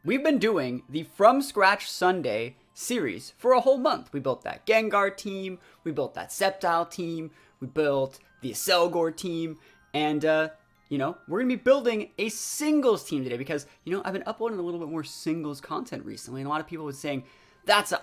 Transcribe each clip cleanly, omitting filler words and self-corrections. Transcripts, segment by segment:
we've been doing the From Scratch Sunday series for a whole month. We built that Gengar team, we built that Sceptile team, we built the Acelgor team, and we're gonna be building a singles team today because I've been uploading a little bit more singles content recently, and a lot of people were saying,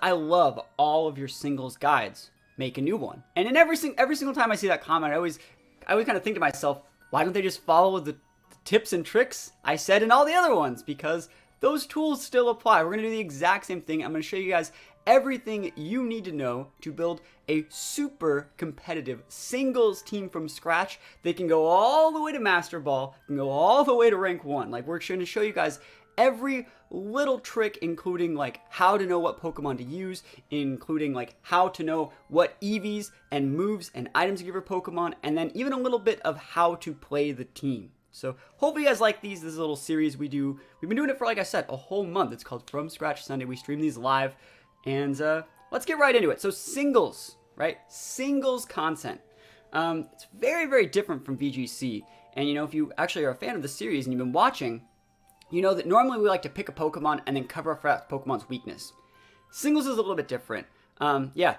I love all of your singles guides. Make a new one. And in every single time I see that comment, I always kind of think to myself, why don't they just follow the tips and tricks I said in all the other ones? Because those tools still apply. We're going to do the exact same thing. I'm going to show you guys everything you need to know to build a super competitive singles team from scratch. They can go all the way to Master Ball, can go all the way to rank 1. Like, we're going to show you guys every little trick, including like how to know what Pokemon to use, including like how to know what EVs and moves and items to give your Pokemon, and then even a little bit of how to play the team. So hopefully you guys like these. This is a little series we do. We've been doing it for, like I said, a whole month. It's called From Scratch Sunday. We stream these live, and let's get right into it. So singles, right? Singles content. It's very, very different from VGC. And if you actually are a fan of the series and you've been watching, you know that normally we like to pick a Pokemon and then cover up for that Pokemon's weakness. Singles is a little bit different.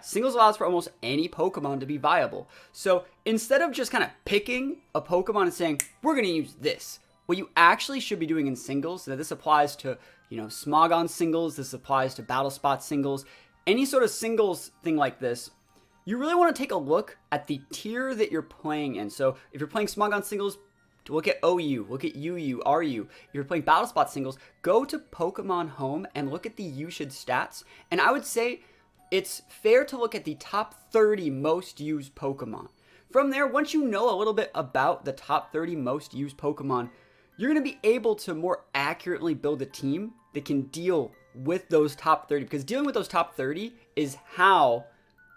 Singles allows for almost any Pokemon to be viable. So instead of just kind of picking a Pokemon and saying, we're going to use this, what you actually should be doing in singles, so this applies to, Smogon singles, this applies to Battle Spot singles, any sort of singles thing like this, you really want to take a look at the tier that you're playing in. So if you're playing Smogon singles, look at OU, look at UU, RU. If you're playing Battle Spot singles, go to Pokemon Home and look at the usage stats. And I would say it's fair to look at the top 30 most used Pokemon. From there, once you know a little bit about the top 30 most used Pokemon, you're going to be able to more accurately build a team that can deal with those top 30. Because dealing with those top 30 is how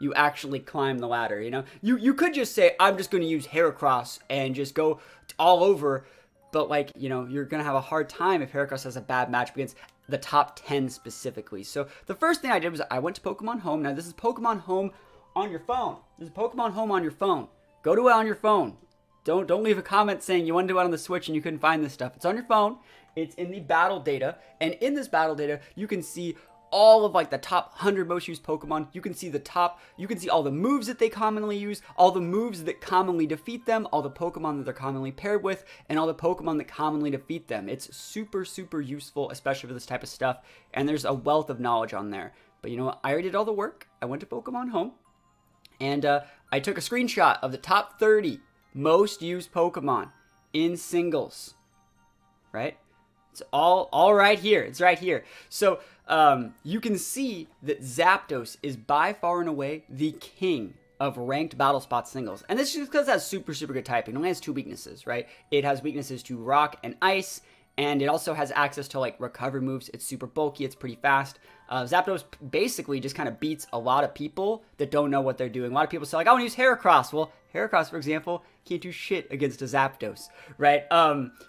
you actually climb the ladder, You could just say, I'm just going to use Heracross and just go all over. But, you're going to have a hard time if Heracross has a bad match against the top 10 specifically. So the first thing I did was I went to Pokemon Home. Now, this is Pokemon Home on your phone. This is Pokemon Home on your phone. Go to it on your phone. Don't leave a comment saying you want to do it on the Switch and you couldn't find this stuff. It's on your phone. It's in the battle data. And in this battle data, you can see all of the top 100 most used Pokemon. You can see all the moves that they commonly use, all the moves that commonly defeat them, all the Pokemon that they're commonly paired with, and all the Pokemon that commonly defeat them. It's super, super useful, especially for this type of stuff, and there's a wealth of knowledge on there. But I already did all the work. I went to Pokemon Home, and I took a screenshot of the top 30 most used Pokemon in singles, right? It's all right here. It's right here. So you can see that Zapdos is by far and away the king of ranked Battle Spot singles. And this is just because it has super, super good typing. It only has 2 weaknesses, right? It has weaknesses to Rock and Ice, and it also has access to recovery moves. It's super bulky. It's pretty fast. Zapdos basically just kind of beats a lot of people that don't know what they're doing. A lot of people say, I want to use Heracross. Well, Heracross, for example, can't do shit against a Zapdos, right?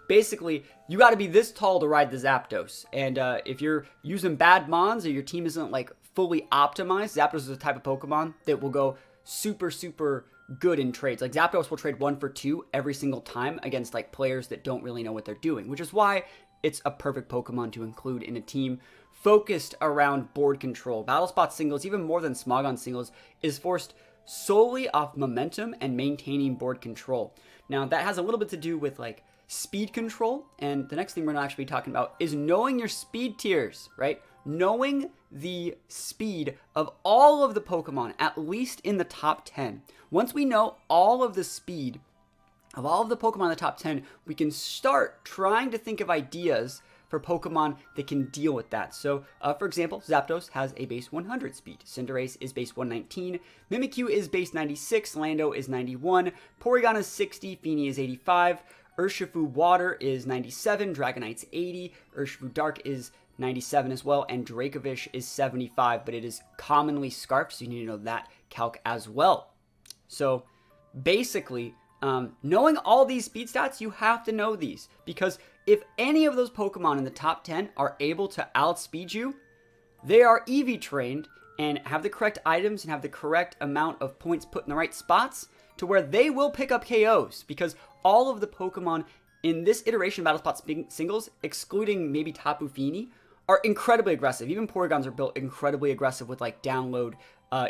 Basically, you got to be this tall to ride the Zapdos. And if you're using bad mons or your team isn't fully optimized, Zapdos is a type of Pokemon that will go super, super good in trades. Zapdos will trade 1 for 2 every single time against players that don't really know what they're doing, which is why it's a perfect Pokemon to include in a team focused around board control. Battle Spot singles, even more than Smogon singles, is forced solely off momentum and maintaining board control. Now, that has a little bit to do with speed control, and the next thing we're going to actually be talking about is knowing your speed tiers, right? Knowing the speed of all of the Pokemon, at least in the top 10. Once we know all of the speed of all of the Pokemon in the top 10, we can start trying to think of ideas for Pokemon that can deal with that. So, for example, Zapdos has a base 100 speed. Cinderace is base 119. Mimikyu is base 96. Lando is 91. Porygon is 60. Feeny is 85. Urshifu Water is 97. Dragonite's 80. Urshifu Dark is 97 as well. And Dracovish is 75, but it is commonly Scarf, so you need to know that calc as well. So, basically, knowing all these speed stats, you have to know these, because if any of those Pokemon in the top 10 are able to outspeed you, they are EV trained and have the correct items and have the correct amount of points put in the right spots to where they will pick up KOs, because all of the Pokemon in this iteration of Battle Spot singles, excluding maybe Tapu Fini, are incredibly aggressive. Even Porygons are built incredibly aggressive with like download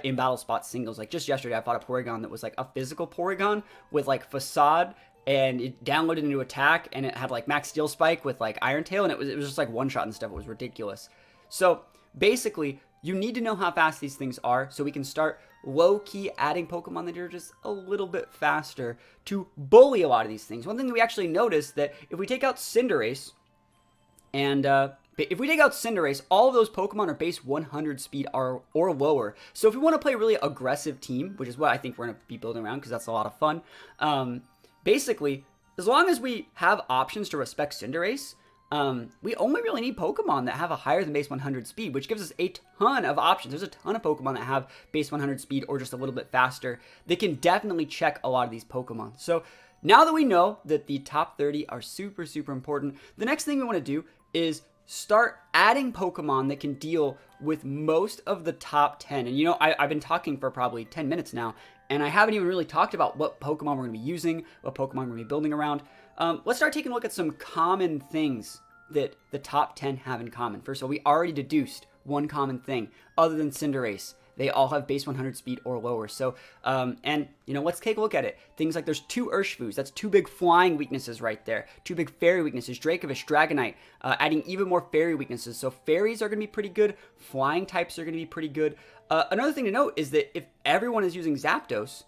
in battle spot singles. Like just yesterday, I fought a Porygon that was like a physical Porygon with like Facade, and it downloaded into attack, and it had like max steel spike with like Iron Tail, and it was just like one shot and stuff. It was ridiculous. So basically, you need to know how fast these things are so we can start low-key adding Pokemon that are just a little bit faster to bully a lot of these things. One thing that we actually noticed that if we take out Cinderace, and all of those Pokemon are base 100 speed or lower. So if we want to play a really aggressive team, which is what I think we're going to be building around because that's a lot of fun, basically, as long as we have options to respect Cinderace, we only really need Pokemon that have a higher than base 100 speed, which gives us a ton of options. There's a ton of Pokemon that have base 100 speed or just a little bit faster. They can definitely check a lot of these Pokemon. So now that we know that the top 30 are super, super important, the next thing we want to do is start adding Pokemon that can deal with most of the top 10. And you know, I've been talking for probably 10 minutes now, and I haven't even really talked about what Pokemon we're going to be using, what Pokemon we're going to be building around. Let's start taking a look at some common things that the top 10 have in common. First of all, we already deduced one common thing other than Cinderace. They all have base 100 speed or lower. So, and, you know, let's take a look at it. Things like there's 2 Urshfoos. That's 2 big flying weaknesses right there. 2 big fairy weaknesses. Dracovish, Dragonite, adding even more fairy weaknesses. So fairies are going to be pretty good. Flying types are going to be pretty good. Another thing to note is that if everyone is using Zapdos,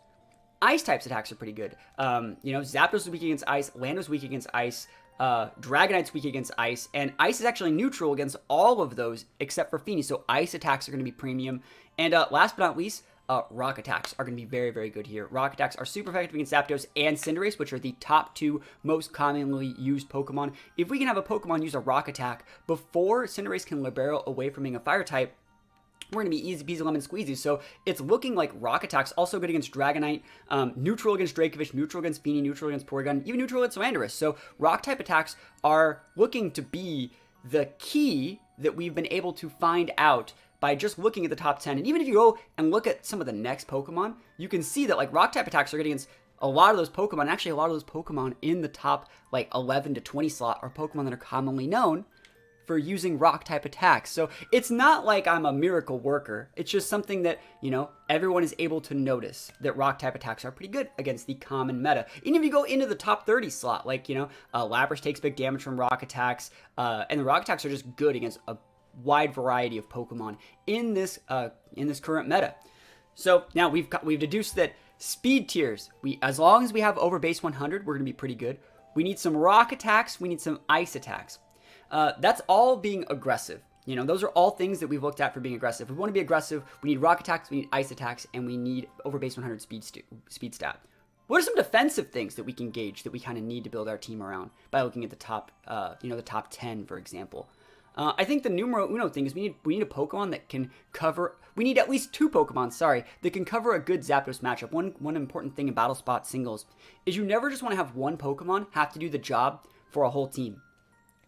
ice types attacks are pretty good. You know, Zapdos is weak against ice. Lando's weak against ice. Dragonite's weak against ice, and ice is actually neutral against all of those except for Feeny, so ice attacks are going to be premium. And last but not least, rock attacks are going to be very, very good here. Rock attacks are super effective against Zapdos and Cinderace, which are the top 2 most commonly used Pokemon. If we can have a Pokemon use a rock attack before Cinderace can Libero away from being a fire type, we're going to be easy peasy lemon squeezy. So it's looking like rock attacks also good against Dragonite, neutral against Dracovish, neutral against Feeny, neutral against Porygon, even neutral against Landorus. So rock type attacks are looking to be the key that we've been able to find out by just looking at the top 10. And even if you go and look at some of the next Pokemon, you can see that like rock type attacks are good against a lot of those Pokemon. Actually, a lot of those Pokemon in the top like 11 to 20 slot are Pokemon that are commonly known for using rock type attacks. So it's not like I'm a miracle worker. It's just something that, you know, everyone is able to notice that rock type attacks are pretty good against the common meta. Even if you go into the top 30 slot, like, you know, Lapras takes big damage from rock attacks, and the rock attacks are just good against a wide variety of Pokemon in this current meta. So now we've deduced that speed tiers, as long as we have over base 100, we're going to be pretty good. We need some rock attacks, we need some ice attacks. That's all being aggressive. You know, those are all things that we've looked at for being aggressive. If we want to be aggressive, we need rock attacks, we need ice attacks, and we need over base 100 speed stat. What are some defensive things that we can gauge that we kind of need to build our team around by looking at the top, the top 10, for example? I think the numero uno thing is we need a Pokemon that can cover. We need at least 2 Pokemon, that can cover a good Zapdos matchup. One important thing in Battle Spot singles is you never just want to have one Pokemon have to do the job for a whole team.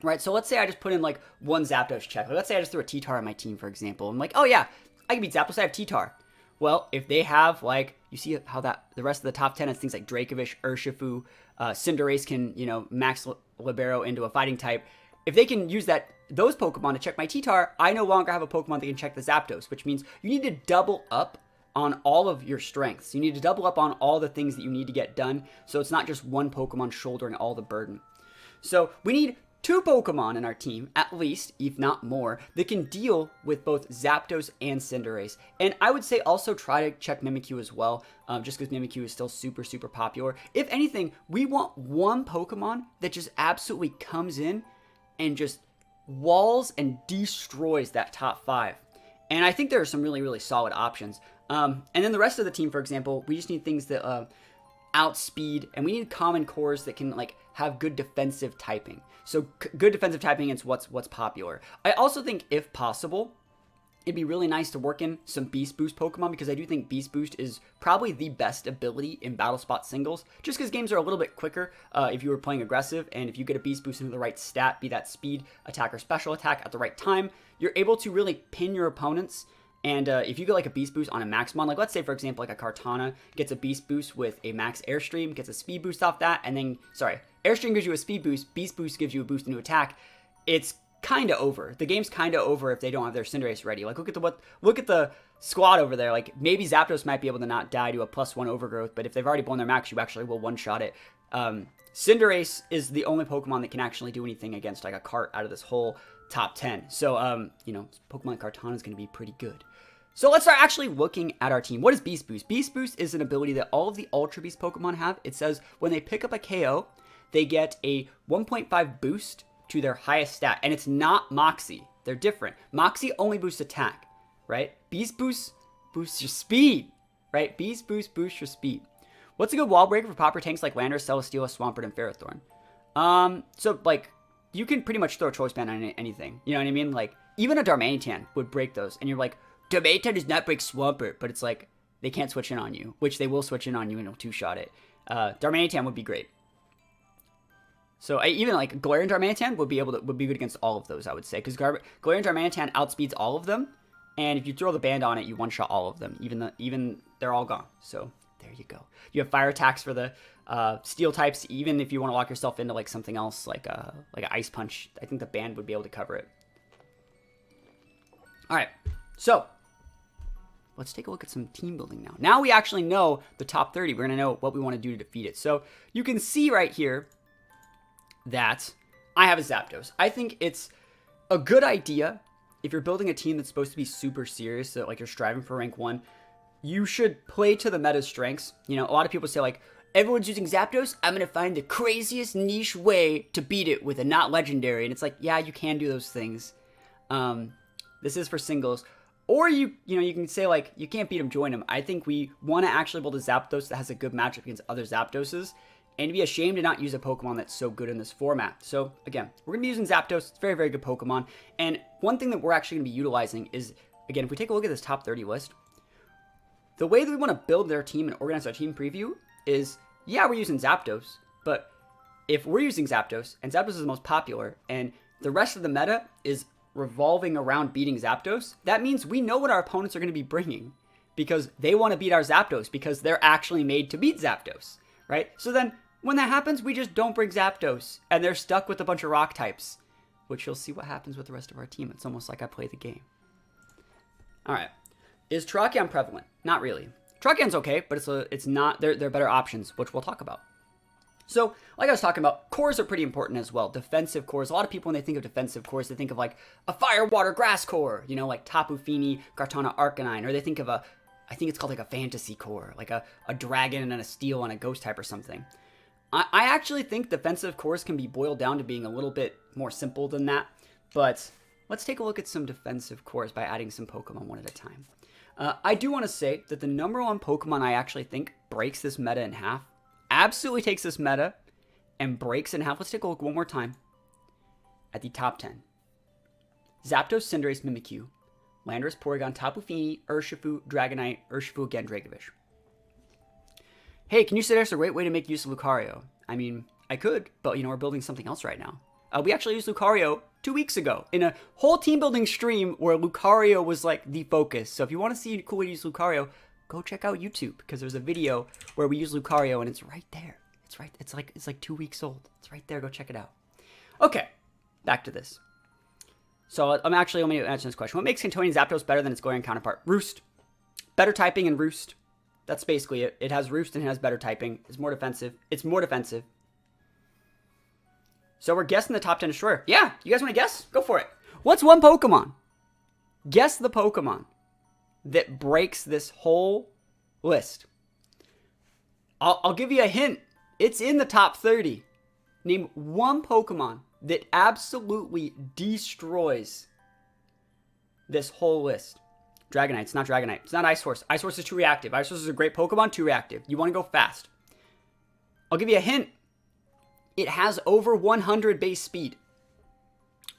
Right, so let's say I just put in like one Zapdos check. Like, let's say I just threw a T-Tar on my team, for example. I'm like, oh yeah, I can beat Zapdos, I have T-Tar. Well, if they have like, you see how that the rest of the top 10 has things like Dracovish, Urshifu, Cinderace can, you know, max Libero into a fighting type. If they can use those Pokemon to check my T-Tar, I no longer have a Pokemon that can check the Zapdos, which means you need to double up on all of your strengths. You need to double up on all the things that you need to get done, so it's not just one Pokemon shouldering all the burden. So we need 2 Pokemon in our team, at least, if not more, that can deal with both Zapdos and Cinderace. And I would say also try to check Mimikyu as well, just because Mimikyu is still super, super popular. If anything, we want one Pokemon that just absolutely comes in and just walls and destroys that top 5. And I think there are some really, really solid options. And then the rest of the team, for example, we just need things that outspeed, and we need common cores that can like have good defensive typing. So good defensive typing is what's popular. I also think, if possible, it'd be really nice to work in some Beast Boost Pokemon, because I do think Beast Boost is probably the best ability in Battle Spot singles, just because games are a little bit quicker if you were playing aggressive, and if you get a Beast Boost into the right stat, be that speed, attack, or special attack at the right time, you're able to really pin your opponents. And if you get like a Beast Boost on a Maxmon, like let's say for example like a Kartana gets a Beast Boost with a Max Airstream, gets a Speed Boost off that, and then, Airstream gives you a Speed Boost, Beast Boost gives you a boost into attack, it's kind of over. The game's kind of over if they don't have their Cinderace ready. Like, look at the squad over there. Like, maybe Zapdos might be able to not die to a +1 overgrowth, but if they've already blown their max, you actually will one-shot it. Cinderace is the only Pokemon that can actually do anything against, like, a Cart out of this whole top 10. So, you know, Pokemon like Kartana is going to be pretty good. So let's start actually looking at our team. What is Beast Boost? Beast Boost is an ability that all of the Ultra Beast Pokemon have. It says when they pick up a KO, they get a 1.5 boost to their highest stat. And it's not Moxie. They're different. Moxie only boosts attack, right? Beast Boost boosts your speed, right? Beast Boost boosts your speed. What's a good wall breaker for popper tanks like Landorus, Celesteela, Swampert, and Ferrothorn? So, like, you can pretty much throw a Choice Band on anything. You know what I mean? Like, even a Darmanitan would break those. And you're like, Darmanitan does not break Swampert, but it's like, they can't switch in on you, which they will switch in on you and it'll two-shot it. Darmanitan would be great. So even like Galarian Darmanitan would be good against all of those, I would say, because Galarian Darmanitan outspeeds all of them, and if you throw the band on it, you one-shot all of them. Even they're all gone. So there you go. You have fire attacks for the steel types, even if you want to lock yourself into like something else, like an Ice Punch. I think the band would be able to cover it. All right, so let's take a look at some team building now. Now we actually know the top 30. We're going to know what we want to do to defeat it. So you can see right here that I have a Zapdos. I think it's a good idea if you're building a team that's supposed to be super serious, so like you're striving for rank 1, you should play to the meta strengths. You know, a lot of people say like, everyone's using Zapdos, I'm going to find the craziest niche way to beat it with a not legendary. And it's like, yeah, you can do those things. This is for singles. Or you can say like, you can't beat him, join him. I think we want to actually build a Zapdos that has a good matchup against other Zapdoses, and to be ashamed to not use a Pokemon that's so good in this format. So again, we're going to be using Zapdos. It's a very, very good Pokemon. And one thing that we're actually going to be utilizing is, again, if we take a look at this top 30 list, the way that we want to build their team and organize our team preview is, yeah, we're using Zapdos, but if we're using Zapdos, and Zapdos is the most popular, and the rest of the meta is revolving around beating Zapdos, that means we know what our opponents are going to be bringing, because they want to beat our Zapdos, because they're actually made to beat Zapdos, right? So then, when that happens, we just don't bring Zapdos, and they're stuck with a bunch of rock types, which you'll see what happens with the rest of our team. It's almost like I play the game. All right. Is Terrakion prevalent? Not really. Terrakion's okay, but it's not. They're better options, which we'll talk about. So, like I was talking about, cores are pretty important as well. Defensive cores. A lot of people, when they think of defensive cores, they think of like a fire, water, grass core, you know, like Tapu Fini, Kartana Arcanine, or they think of I think it's called like a fantasy core, like a dragon and a steel and a ghost type or something. I actually think defensive cores can be boiled down to being a little bit more simple than that, but let's take a look at some defensive cores by adding some Pokemon one at a time. I do want to say that the number one Pokemon I actually think breaks this meta in half, absolutely takes this meta and breaks it in half. Let's take a look one more time at the top 10. Zapdos, Cinderace, Mimikyu, Landorus, Porygon, Tapu Fini, Urshifu, Dragonite, Urshifu again, Dragovich. Hey, can you suggest a great way to make use of Lucario? I mean, I could, but, you know, we're building something else right now. We actually used Lucario 2 weeks ago in a whole team building stream where Lucario was like the focus. So if you want to see a cool way to use Lucario, go check out YouTube, because there's a video where we use Lucario and it's right there. It's right. It's like 2 weeks old. It's right there. Go check it out. Okay, back to this. So let me answer this question. What makes Cantonian Zapdos better than its Galarian counterpart? Roost. Better typing and Roost. That's basically it. It has Roost and it has better typing. It's more defensive. So we're guessing the top 10 Destroyer. Yeah, you guys want to guess? Go for it. What's one Pokemon? Guess the Pokemon that breaks this whole list. I'll give you a hint. It's in the top 30. Name one Pokemon that absolutely destroys this whole list. Dragonite. It's not Dragonite. It's not Ice Horse. Ice Horse is too reactive. Ice Horse is a great Pokemon, too reactive. You want to go fast. I'll give you a hint. It has over 100 base speed.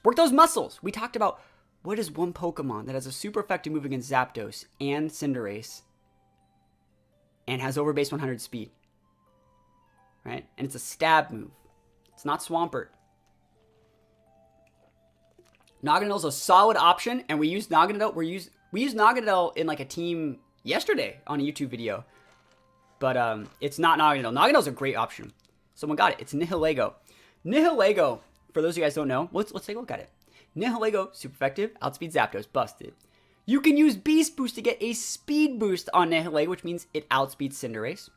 Work those muscles. We talked about what is one Pokemon that has a super effective move against Zapdos and Cinderace and has over base 100 speed. Right? And it's a stab move. It's not Swampert. Naganadel is a solid option, and we used Naganadel. We used Naganadel in like a team yesterday on a YouTube video. But it's not Naganadel. Naganadel is a great option. Someone got it. It's Nihilego. Nihilego, for those of you guys who don't know, let's take a look at it. Nihilego, super effective, outspeed Zapdos, busted. You can use Beast Boost to get a speed boost on Nihilego, which means it outspeeds Cinderace.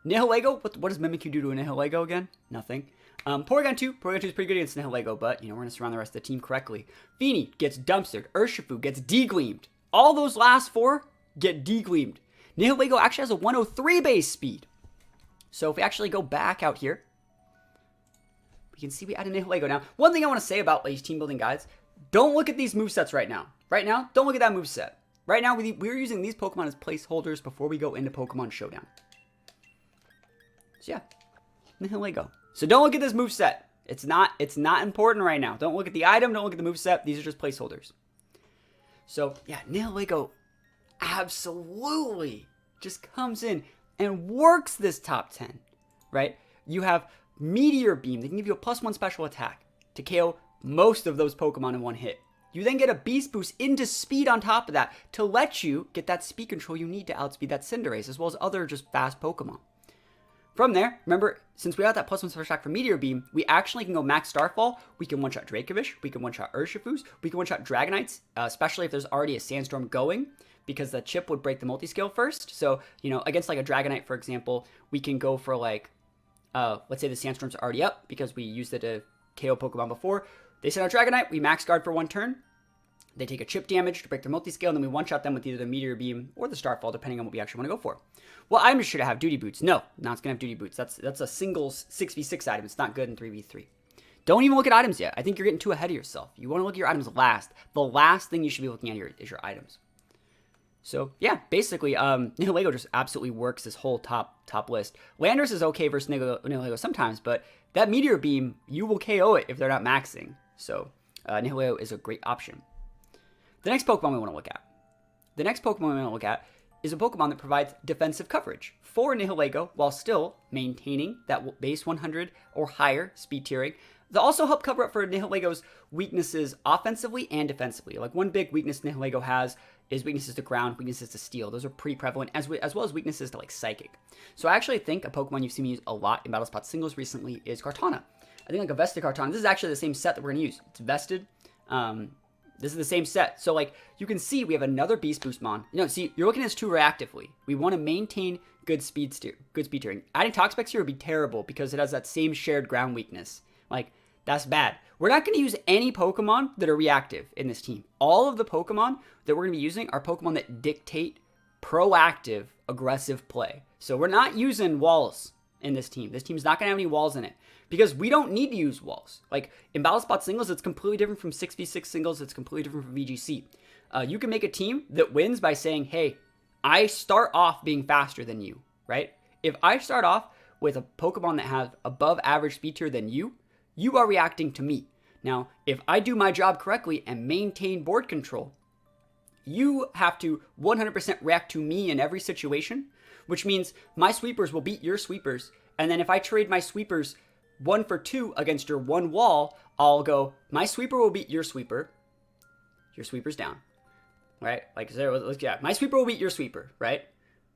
Nihilego, what does Mimikyu do to a Nihilego again? Nothing. Porygon 2 is pretty good against Nihilego, but, we're going to surround the rest of the team correctly. Feeny gets dumpstered. Urshifu gets degleamed. All those last 4 get degleamed. Nihilego actually has a 103 base speed. So if we actually go back out here, we can see we added Nihilego. Now, one thing I want to say about these team building guides, don't look at these movesets right now. Right now, don't look at that moveset. Right now, we're using these Pokemon as placeholders before we go into Pokemon Showdown. So yeah, Nihilego. So don't look at this moveset. It's not important right now. Don't look at the item, don't look at the moveset. These are just placeholders. So yeah, Nihilego absolutely just comes in and works this top 10, right? You have Meteor Beam. They can give you a +1 special attack to KO most of those Pokemon in one hit. You then get a Beast Boost into speed on top of that to let you get that speed control you need to outspeed that Cinderace, as well as other just fast Pokemon. From there, remember, since we got that +1 special attack for Meteor Beam, we actually can go max Starfall. We can one-shot Dracovish. We can one-shot Urshifus. We can one-shot Dragonites, especially if there's already a Sandstorm going, because the chip would break the multi-scale first. So, against like a Dragonite, for example, we can go for like, let's say the Sandstorm's already up because we used it to KO Pokemon before. They send out Dragonite, we max guard for 1 turn. They take a chip damage to break their multi-scale, and then we one-shot them with either the Meteor Beam or the Starfall, depending on what we actually want to go for. Well, items should have Duty Boots. No, it's going to have Duty Boots. That's a singles 6v6 item. It's not good in 3v3. Don't even look at items yet. I think you're getting too ahead of yourself. You want to look at your items last. The last thing you should be looking at is your items. So, yeah, basically, Nihilego just absolutely works this whole top list. Landorus is okay versus Nihilego sometimes, but that Meteor Beam, you will KO it if they're not maxing. So, Nihilego is a great option. The next Pokemon we want to look at is a Pokemon that provides defensive coverage for Nihilego while still maintaining that base 100 or higher speed tiering. They'll also help cover up for Nihilego's weaknesses offensively and defensively. Like one big weakness Nihilego has is weaknesses to ground, weaknesses to steel. Those are pretty prevalent, as well as weaknesses to like psychic. So I actually think a Pokemon you've seen me use a lot in Battle Spot singles recently is Kartana. I think like a vested Kartana. This is actually the same set that we're going to use. It's vested. This is the same set. So like you can see we have another Beast Boost Mon. See, you're looking at this too reactively. We want to maintain good speed tiering. Adding Toxapex here would be terrible because it has that same shared ground weakness. Like, that's bad. We're not going to use any Pokemon that are reactive in this team. All of the Pokemon that we're going to be using are Pokemon that dictate proactive, aggressive play. So we're not using walls in this team. This team's not going to have any walls in it because we don't need to use walls. Like in Battle Spot singles, it's completely different from 6v6 singles. It's completely different from VGC. You can make a team that wins by saying, hey, I start off being faster than you, right? If I start off with a Pokemon that has above average speed tier than you are reacting to me. Now, if I do my job correctly and maintain board control, you have to 100% react to me in every situation, which means my sweepers will beat your sweepers. And then if I trade my sweepers 1 for 2 against your one wall, I'll go, my sweeper will beat your sweeper's down, right? Like, yeah, my sweeper will beat your sweeper, right?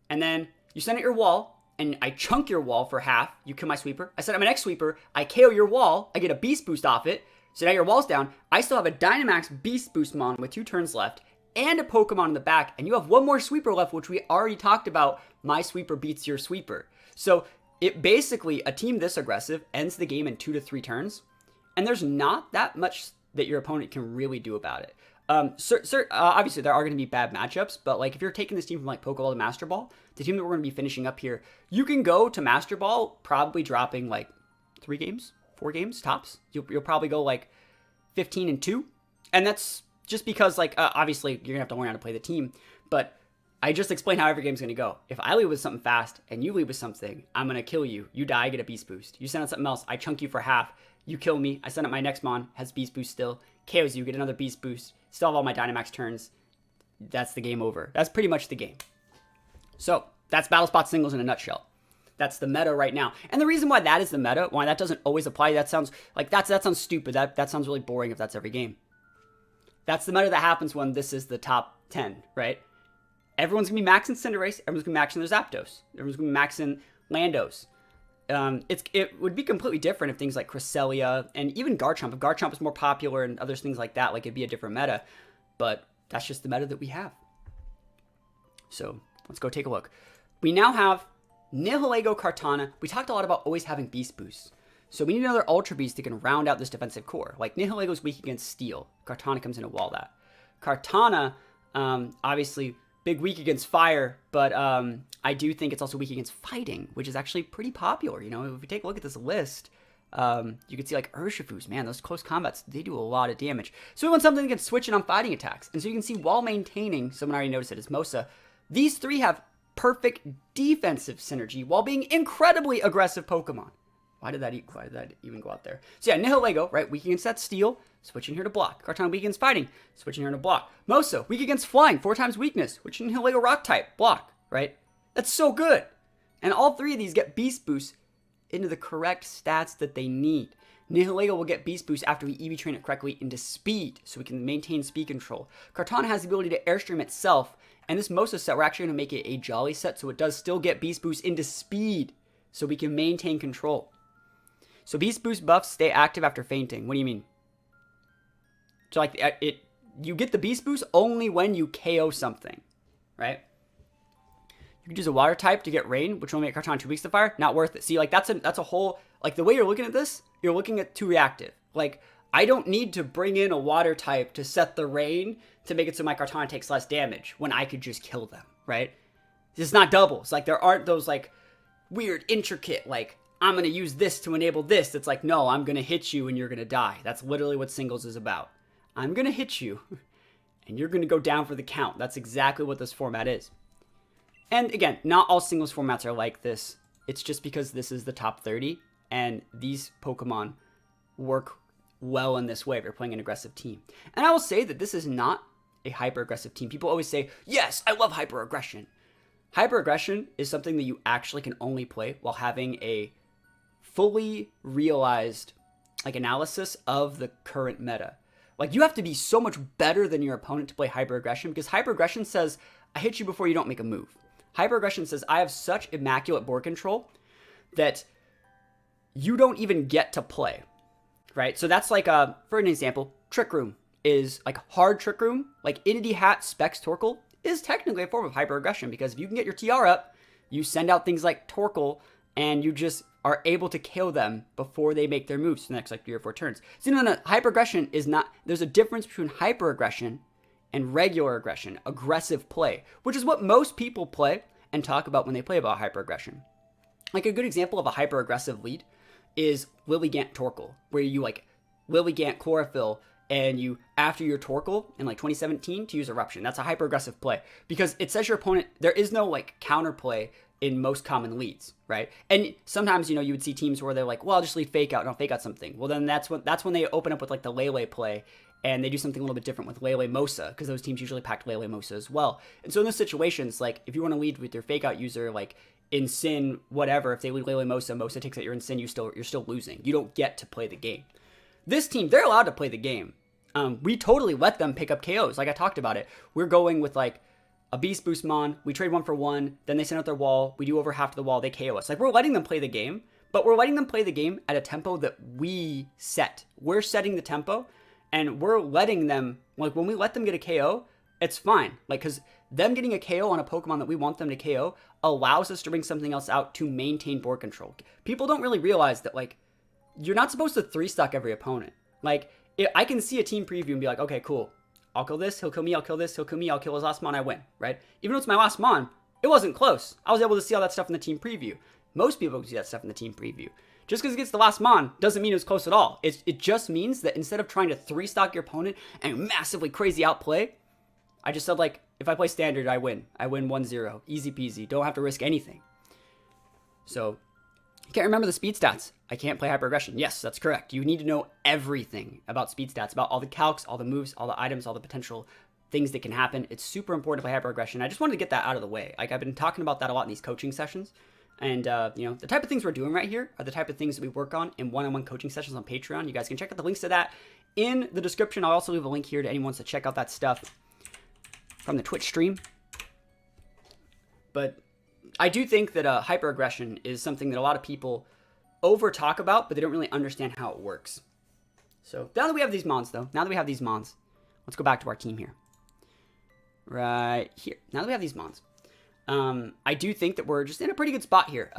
And then you send out your wall, and I chunk your wall for half, you kill my sweeper. I set up my next sweeper, I KO your wall, I get a beast boost off it, so now your wall's down. I still have a Dynamax Beast Boost Mon with 2 turns left, and a Pokemon in the back, and you have one more sweeper left, which we already talked about, my sweeper beats your sweeper. So it basically, a team this aggressive ends the game in 2 to 3 turns, and there's not that much that your opponent can really do about it. Obviously, there are going to be bad matchups, but like if you're taking this team from like Pokeball to Master Ball, the team that we're going to be finishing up here, you can go to Master Ball probably dropping like 3 games, 4 games tops. You'll probably go like 15-2, and that's just because like obviously you're gonna have to learn how to play the team. But I just explained how every game's gonna go. If I lead with something fast and you lead with something, I'm gonna kill you. You die, I get a Beast Boost. You send out something else, I chunk you for half. You kill me. I send out my next Mon, has Beast Boost still, KOs you, get another Beast Boost. Still have all my Dynamax turns. That's the game over. That's pretty much the game. So that's Battle Spot singles in a nutshell. That's the meta right now. And the reason why that is the meta, why that doesn't always apply, that sounds like that sounds stupid. That sounds really boring if that's every game. That's the meta that happens when this is the top 10, right? Everyone's going to be maxing Cinderace. Everyone's going to be maxing their Zapdos. Everyone's going to be maxing Landos. it would be completely different if things like Cresselia and even Garchomp, if Garchomp was more popular and other things like that, like it'd be a different meta. But that's just the meta that we have. So let's go take a look. We now have Nihilego Kartana. We talked a lot about always having Beast Boosts. So we need another Ultra Beast that can round out this defensive core. Like Nihilego's weak against Steel. Kartana comes in to wall that. Kartana, obviously big weak against Fire, but I do think it's also weak against Fighting, which is actually pretty popular. You know, if we take a look at this list, you can see like Urshifus, man, those close combats, they do a lot of damage. So we want something that can switch in on fighting attacks. And so you can see while maintaining, someone already noticed it, is Mosa, these three have perfect defensive synergy while being incredibly aggressive Pokemon. Why did that even go out there? So yeah, Nihilego, right, weak against that Steel, switching here to block. Kartana weak against Fighting, switching here to block. Mosa, weak against Flying, 4 times weakness, which Nihilego Rock type, block, right? That's so good. And all three of these get Beast Boost into the correct stats that they need. Nihilego will get Beast Boost after we EV train it correctly into speed, so we can maintain speed control. Kartana has the ability to Airstream itself, and this Mosa set, we're actually going to make it a Jolly set, so it does still get Beast Boost into speed, so we can maintain control. So Beast Boost buffs stay active after fainting. What do you mean? So like you get the Beast Boost only when you KO something, right? You could use a Water type to get Rain, which will make Kartana 2 weeks to fire. Not worth it. See, like that's a whole, like the way you're looking at this, you're looking at too reactive. Like I don't need to bring in a Water type to set the Rain to make it so my Kartana takes less damage when I could just kill them, right? It's not doubles. Like there aren't those like weird intricate like I'm going to use this to enable this. It's like, no, I'm going to hit you and you're going to die. That's literally what singles is about. I'm going to hit you and you're going to go down for the count. That's exactly what this format is. And again, not all singles formats are like this. It's just because this is the top 30 and these Pokemon work well in this way if you're playing an aggressive team. And I will say that this is not a hyper-aggressive team. People always say, yes, I love hyper-aggression. Hyper-aggression is something that you actually can only play while having a fully realized like analysis of the current meta. Like you have to be so much better than your opponent to play hyper-aggression, because hyper-aggression says, I hit you before you don't make a move. Hyper-aggression says, I have such immaculate board control that you don't even get to play, right? So that's like, for an example, Trick Room is like hard Trick Room, like Entity Hat, Specs, Torkoal is technically a form of hyper-aggression, because if you can get your TR up, you send out things like Torkoal and you just are able to KO them before they make their moves for the next like 3 or 4 turns. So no, hyper-aggression is not, there's a difference between hyper-aggression and regular aggression, aggressive play, which is what most people play and talk about when they play about hyper-aggression. Like a good example of a hyper-aggressive lead is Lilligant Torkoal, where you like Lilligant Chlorophyll and you, after your Torkoal in like 2017, to use Eruption. That's a hyper-aggressive play because it says your opponent, there is no like counterplay in most common leads, right? And sometimes, you know, you would see teams where they're like, well, I'll just lead Fake Out and I'll Fake Out something. Well, then that's when they open up with like the Lele play and they do something a little bit different with Lele Mosa, because those teams usually packed Lele Mosa as well. And so in those situations, like if you want to lead with your Fake Out user, like in Sin, whatever, if they lead Lele Mosa, Mosa takes out your Sin, you're still losing. You don't get to play the game. This team, they're allowed to play the game. We totally let them pick up KOs. Like I talked about it. We're going with like a Beast Boost Mon, we trade 1 for 1, then they send out their wall, we do over half of the wall, they KO us. Like we're letting them play the game, but we're letting them play the game at a tempo that we set. We're setting the tempo, and we're letting them, like when we let them get a KO, it's fine. Like, because them getting a KO on a Pokemon that we want them to KO allows us to bring something else out to maintain board control. People don't really realize that, like, you're not supposed to 3-stock every opponent. Like, I can see a team preview and be like, okay, cool. I'll kill this, he'll kill me, I'll kill this, he'll kill me, I'll kill his last Mon, I win, right? Even though it's my last Mon, it wasn't close. I was able to see all that stuff in the team preview. Most people can see that stuff in the team preview. Just because it gets the last Mon doesn't mean it was close at all. It just means that instead of trying to 3-stock your opponent and massively crazy outplay, I just said, like, if I play standard, I win. I win 1-0. Easy peasy. Don't have to risk anything. So, you can't remember the speed stats. I can't play hyper-aggression. Yes, that's correct. You need to know everything about speed stats, about all the calcs, all the moves, all the items, all the potential things that can happen. It's super important to play hyper-aggression. I just wanted to get that out of the way. Like, I've been talking about that a lot in these coaching sessions. And, you know, the type of things we're doing right here are the type of things that we work on in one-on-one coaching sessions on Patreon. You guys can check out the links to that in the description. I'll also leave a link here to anyone who wants to check out that stuff from the Twitch stream. But I do think that hyper aggression is something that a lot of people over talk about, but they don't really understand how it works. So now that we have these mons, let's go back to our team here. Right here. Now that we have these mons, I do think that we're just in a pretty good spot here.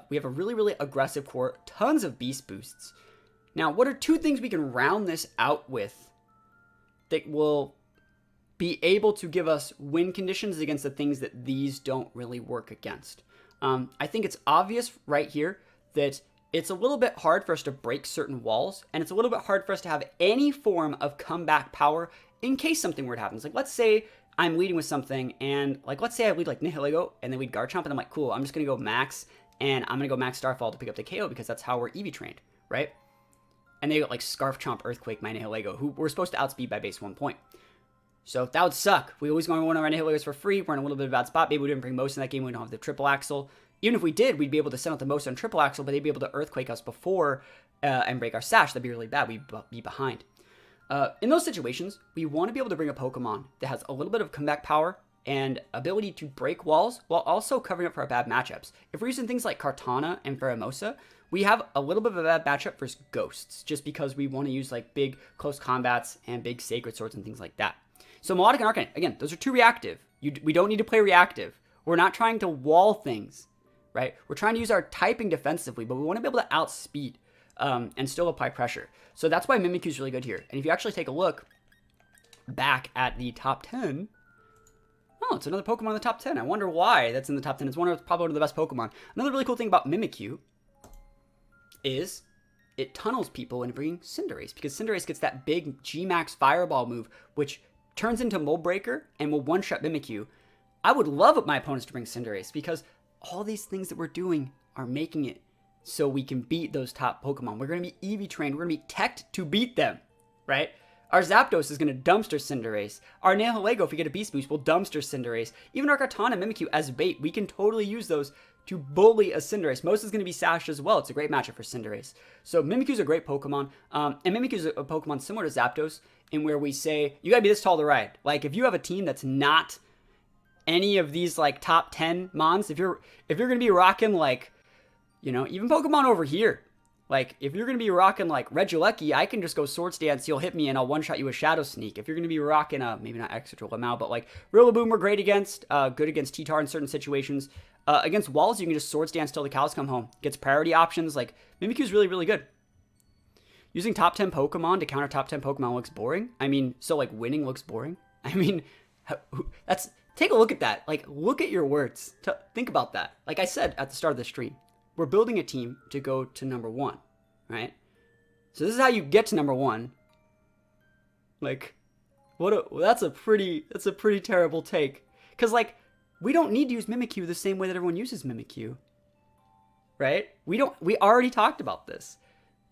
We have a really, really aggressive core, tons of beast boosts. Now, what are 2 things we can round this out with that will be able to give us win conditions against the things that these don't really work against? I think it's obvious right here that it's a little bit hard for us to break certain walls, and it's a little bit hard for us to have any form of comeback power in case something weird happens. Like, let's say I'm leading with something, and like, let's say I lead like Nihilego, and then lead Garchomp, and I'm like, cool, I'm just gonna go max, and I'm gonna go max Starfall to pick up the KO because that's how we're EV trained, right? And they got like Scarf Chomp Earthquake my Nihilego, who we're supposed to outspeed by base 1 point. So that would suck. We always going to one of our Nihilegos for free. We're in a little bit of a bad spot. Maybe we didn't bring most in that game. We don't have the triple axle. Even if we did, we'd be able to send out the most on triple axle, but they'd be able to Earthquake us before and break our sash. That'd be really bad. We'd be behind. In those situations, we want to be able to bring a Pokemon that has a little bit of comeback power and ability to break walls while also covering up for our bad matchups. If we're using things like Kartana and Pheromosa, we have a little bit of a bad matchup versus Ghosts, just because we want to use like big close combats and big Sacred Swords and things like that. So Melodic and Arcanine, again, those are 2 reactive. We don't need to play reactive. We're not trying to wall things, right? We're trying to use our typing defensively, but we want to be able to outspeed and still apply pressure. So that's why Mimikyu is really good here. And if you actually take a look back at the top 10, oh, it's another Pokemon in the top 10. I wonder why that's in the top 10. It's probably one of the best Pokemon. Another really cool thing about Mimikyu is it tunnels people into bringing Cinderace, because Cinderace gets that big G-Max Fireball move, which turns into Mold Breaker and will one-shot Mimikyu. I would love my opponents to bring Cinderace, because all these things that we're doing are making it so we can beat those top Pokemon. We're going to be EV trained. We're going to be teched to beat them, right? Our Zapdos is going to dumpster Cinderace. Our Nihilego, if we get a Beast Boost, will dumpster Cinderace. Even our Kartana and Mimikyu as bait, we can totally use those to bully a Cinderace. Most is going to be Sash as well. It's a great matchup for Cinderace. So Mimikyu's a great Pokemon. And Mimikyu's a Pokemon similar to Zapdos, in where we say, you gotta be this tall to ride. Like, if you have a team that's not any of these, like, top 10 mons, if you're gonna be rocking, like, you know, even Pokemon over here, like, if you're gonna be rocking, like, Regieleki, I can just go Swords Dance, you'll hit me, and I'll one-shot you with Shadow Sneak. If you're gonna be rocking, maybe not Extra Lamau, but, like, Rillaboom we're great against, good against T-Tar in certain situations. Against walls, you can just Swords Dance till the cows come home. Gets priority options. Like, Mimikyu's really, really good. Using top 10 Pokemon to counter top 10 Pokemon looks boring. I mean, so, like, winning looks boring. I mean, take a look at that. Like, look at your words. Think about that. Like I said at the start of the stream, we're building a team to go to number 1, right? So this is how you get to number 1. Like, that's a pretty terrible take. Because, like, we don't need to use Mimikyu the same way that everyone uses Mimikyu, right? We already talked about this.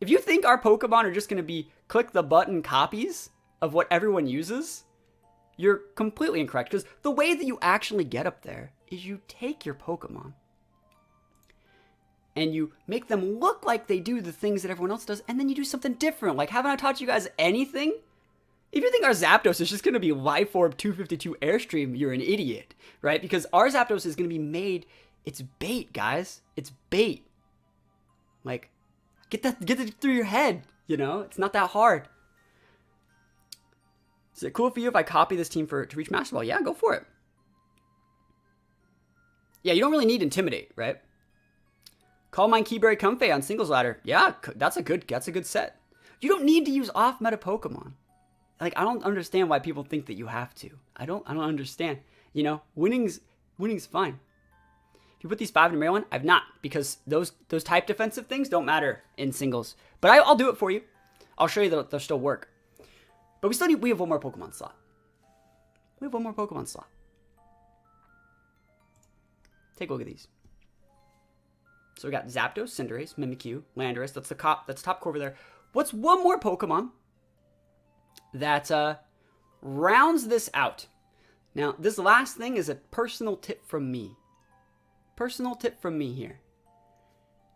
If you think our Pokemon are just going to be click the button copies of what everyone uses, you're completely incorrect. Because the way that you actually get up there is you take your Pokemon and you make them look like they do the things that everyone else does, and then you do something different. Like, haven't I taught you guys anything? If you think our Zapdos is just going to be Life Orb 252 Airstream, you're an idiot, right? Because our Zapdos is going to be made, it's bait, guys. It's bait. Like, get that through your head, you know? It's not that hard. Is it cool for you if I copy this team to reach Master Ball? Yeah, go for it. Yeah, you don't really need Intimidate, right? Call Mine Keyberry Comfey on Singles Ladder. Yeah, that's a good set. You don't need to use off-meta Pokemon. Like, I don't understand why people think that you have to. I don't understand. You know, winning's fine. If you put these 5 in Maryland, I've not, because those type defensive things don't matter in singles. But I'll do it for you. I'll show you that they'll still work. But we have one more Pokemon slot. Take a look at these. So we got Zapdos, Cinderace, Mimikyu, Landorus. That's top core over there. What's one more Pokemon that rounds this out? Now, this last thing is a personal tip from me. Personal tip from me here.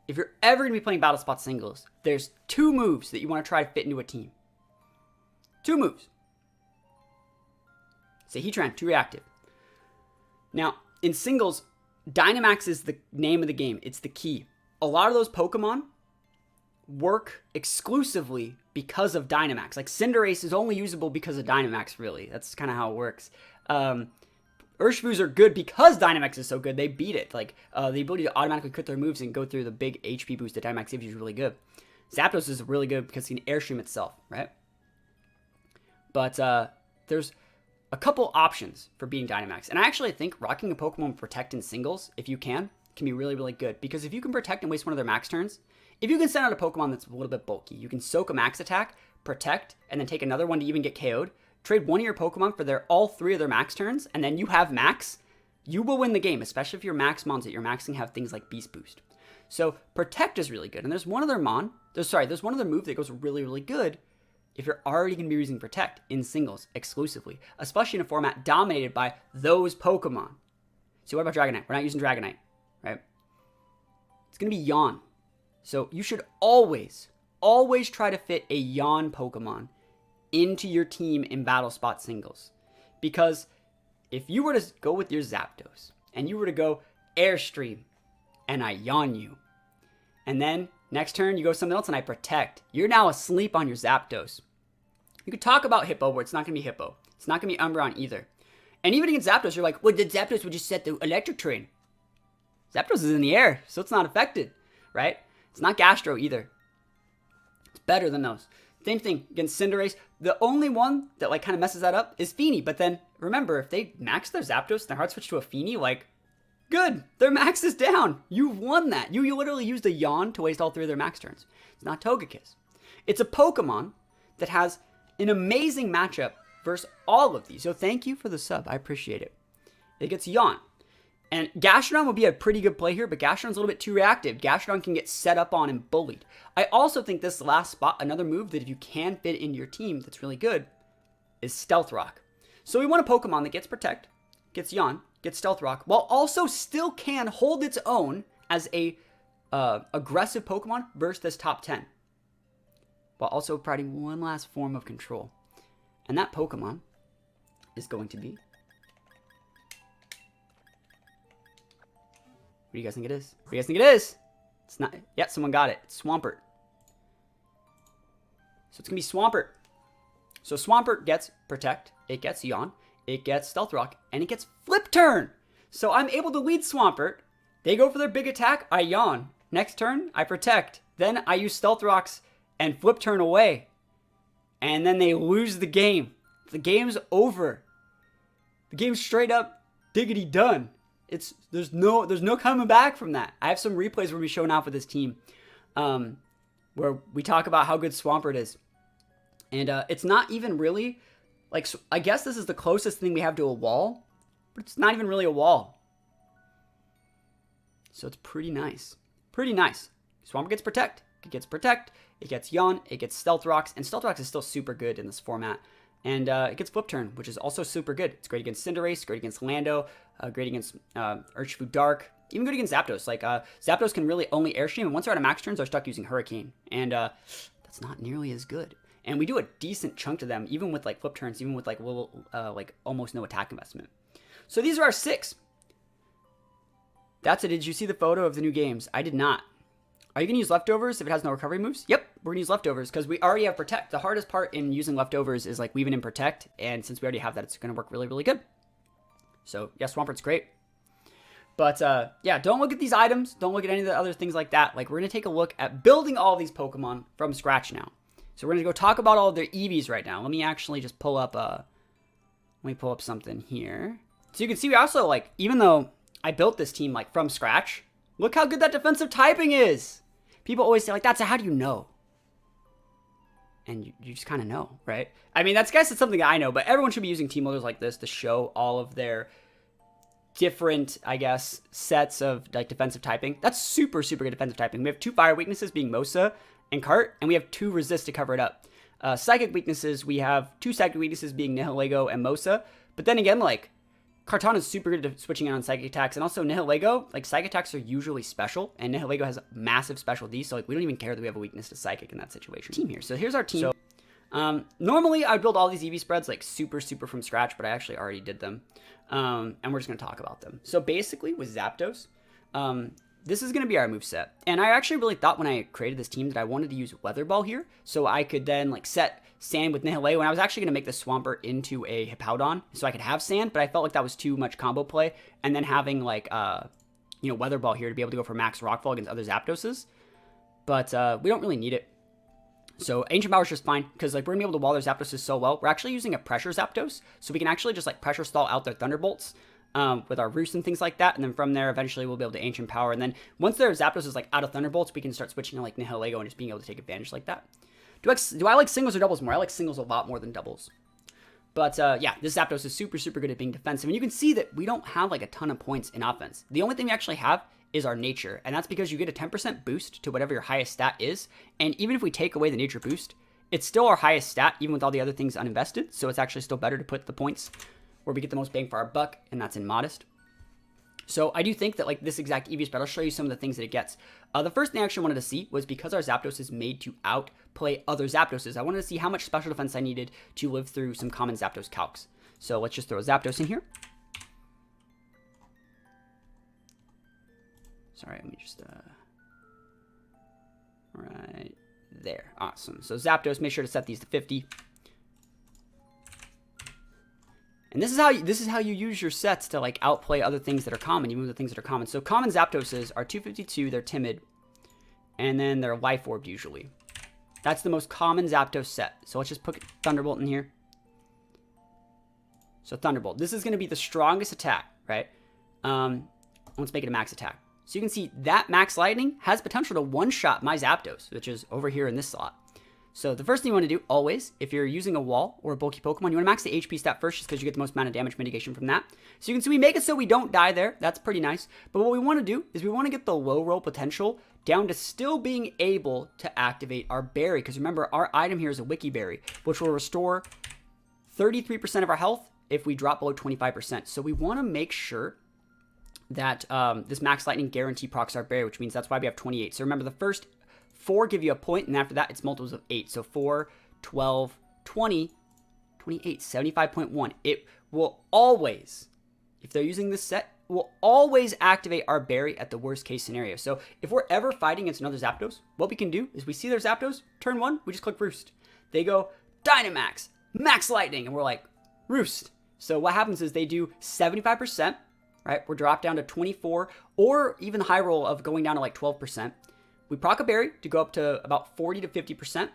If you're ever going to be playing Battle Spot singles, there's 2 moves that you want to try to fit into a team. 2 moves. Say Heatran, 2 reactive. Now, in singles, Dynamax is the name of the game. It's the key. A lot of those Pokemon work exclusively because of Dynamax. Like Cinderace is only usable because of Dynamax, really. That's kind of how it works. Urshvoos are good because Dynamax is so good. They beat it. Like, the ability to automatically crit their moves and go through the big HP boost that Dynamax gives you is really good. Zapdos is really good because it can Airstream itself, right? But there's a couple options for beating Dynamax. And I actually think rocking a Pokemon with Protect in singles, if you can be really, really good. Because if you can Protect and waste one of their max turns, if you can send out a Pokemon that's a little bit bulky, you can soak a max attack, Protect, and then take another one to even get KO'd. Trade one of your Pokemon for all 3 of their max turns, and then you have max, you will win the game, especially if your max mons that you're maxing have things like Beast Boost. So Protect is really good. And there's one other there's one other move that goes really, really good if you're already going to be using Protect in singles exclusively, especially in a format dominated by those Pokemon. So what about Dragonite? We're not using Dragonite, right? It's going to be Yawn. So you should always try to fit a Yawn Pokemon into your team in battle spot singles. Because if you were to go with your Zapdos and you were to go Airstream and I Yawn you, and then next turn you go something else and I Protect, you're now asleep on your Zapdos. You could talk about Hippo, but it's not going to be Hippo. It's not going to be Umbreon either. And even against Zapdos, you're like, well, the Zapdos would just set the Electric Train. Zapdos is in the air, so it's not affected, right? It's not Gastro either. It's better than those. Same thing against Cinderace. The only one that like kind of messes that up is Feeny. But then remember, if they max their Zapdos and their hard switch to a Feeny, like, good, their max is down. You've won that. You literally used a Yawn to waste all 3 of their max turns. It's not Togekiss. It's a Pokemon that has an amazing matchup versus all of these. So thank you for the sub. I appreciate it. It gets Yawn. And Gastrodon would be a pretty good play here, but Gastrodon's a little bit too reactive. Gastrodon can get set up on and bullied. I also think this last spot, another move that if you can fit into your team that's really good, is Stealth Rock. So we want a Pokemon that gets Protect, gets Yawn, gets Stealth Rock, while also still can hold its own as a aggressive Pokemon versus this top 10. While also providing one last form of control. And that Pokemon is going to be... What do you guys think it is? What do you guys think it is? It's not... Yeah, someone got it. It's Swampert. So it's going to be Swampert. So Swampert gets Protect. It gets Yawn. It gets Stealth Rock. And it gets Flip Turn. So I'm able to lead Swampert. They go for their big attack. I Yawn. Next turn, I Protect. Then I use Stealth Rocks and Flip Turn away. And then they lose the game. The game's over. The game's straight up diggity done. There's no coming back from that. I have some replays where we showing off with this team, where we talk about how good Swampert is, and it's not even really like, I guess this is the closest thing we have to a wall, but it's not even really a wall. So it's pretty nice, pretty nice. Swampert gets Protect, it gets Yawn, it gets Stealth Rocks, and Stealth Rocks is still super good in this format. And it gets Flip Turn, which is also super good. It's great against Cinderace, great against Lando, great against Urshifu Dark, even good against Zapdos. Like, Zapdos can really only Airstream, and once they're out of max turns, they're stuck using Hurricane. And that's not nearly as good. And we do a decent chunk to them, even with, like, Flip Turns, even with, like, little, like, almost no attack investment. So these are our 6. That's it. Did you see the photo of the new games? I did not. Are you going to use Leftovers if it has no recovery moves? Yep, we're going to use Leftovers because we already have Protect. The hardest part in using Leftovers is like weaving in Protect, and since we already have that, it's going to work really, really good. So, yeah, Swampert's great. But, yeah, don't look at these items. Don't look at any of the other things like that. Like, we're going to take a look at building all these Pokemon from scratch now. So we're going to go talk about all of their EVs right now. Let me actually just pull up, something here. So you can see we also, like, even though I built this team, like, from scratch, look how good that defensive typing is. People always say, like, how do you know? And you just kind of know, right? I mean, that's something I know, but everyone should be using team loaders like this to show all of their different, I guess, sets of, like, defensive typing. That's super, super good defensive typing. We have 2 fire weaknesses being Mosa and Cart, and we have 2 resist to cover it up. Psychic weaknesses, we have 2 psychic weaknesses being Nihilego and Mosa. But then again, like, Kartana is super good at switching in on psychic attacks, and also Nihilego, like, psychic attacks are usually special, and Nihilego has massive special D, so, like, we don't even care that we have a weakness to psychic in that situation. Team here. So here's our team. So Normally, I would build all these EV spreads like super from scratch, but I actually already did them. And we're just going to talk about them. So basically, with Zapdos, this is going to be our moveset. And I actually really thought when I created this team that I wanted to use Weather Ball here, so I could then like set Sand with Nihilego, and I was actually going to make the Swampert into a Hippowdon, so I could have Sand, but I felt like that was too much combo play, and then having like, you know, Weather Ball here to be able to go for max Rockfall against other Zapdoses. But we don't really need it. So Ancient Power is just fine, because like we're going to be able to wall their Zapdoses so well. We're actually using a Pressure Zapdos, so we can actually just like Pressure Stall out their Thunderbolts with our Roost and things like that, and then from there, eventually we'll be able to Ancient Power, and then once their Zapdos is like out of Thunderbolts, we can start switching to like Nihilego and just being able to take advantage like that. Do I like singles or doubles more? I like singles a lot more than doubles. But yeah, this Zapdos is super good at being defensive, and you can see that we don't have like a ton of points in offense. The only thing we actually have is our nature, and that's because you get a 10% boost to whatever your highest stat is, and even if we take away the nature boost, it's still our highest stat, even with all the other things uninvested, so it's actually still better to put the points where we get the most bang for our buck, and that's in Modest. So I do think that like this exact EV spread, I'll show you some of the things that it gets. The first thing I actually wanted to see was because our Zapdos is made to outplay other Zapdoses, I wanted to see how much special defense I needed to live through some common Zapdos calcs. So let's just throw a Zapdos in here. Sorry, let me just, right there. Awesome. So Zapdos, make sure to set these to 50. And this is how you use your sets to like outplay other things that are common, even the things that are common. So common Zapdoses are 252, they're timid, and then they're life orbed usually. That's the most common Zapdos set. So let's just put Thunderbolt in here. So Thunderbolt, this is going to be the strongest attack, right? Let's make it a max attack. So you can see that Max Lightning has potential to one-shot my Zapdos, which is over here in this slot. So the first thing you want to do, always, if you're using a wall or a bulky Pokemon, you want to max the HP stat first just because you get the most amount of damage mitigation from that. So you can see we make it so we don't die there. That's pretty nice. But what we want to do is we want to get the low roll potential down to still being able to activate our berry. Because remember, our item here is a Wiki Berry, which will restore 33% of our health if we drop below 25%. So we want to make sure that this Max Lightning guarantee procs our berry, which means that's why we have 28. So remember, the first 4 give you a point, and after that, it's multiples of 8. So 4, 12, 20, 28, 75.1. It will always, if they're using this set, will always activate our berry at the worst case scenario. So if we're ever fighting against another Zapdos, what we can do is we see their Zapdos, turn 1, we just click Roost. They go Dynamax, Max Lightning, and we're like, Roost. So what happens is they do 75%, right? We're dropped down to 24, or even the high roll of going down to like 12%. We proc a berry to go up to about 40 to 50%,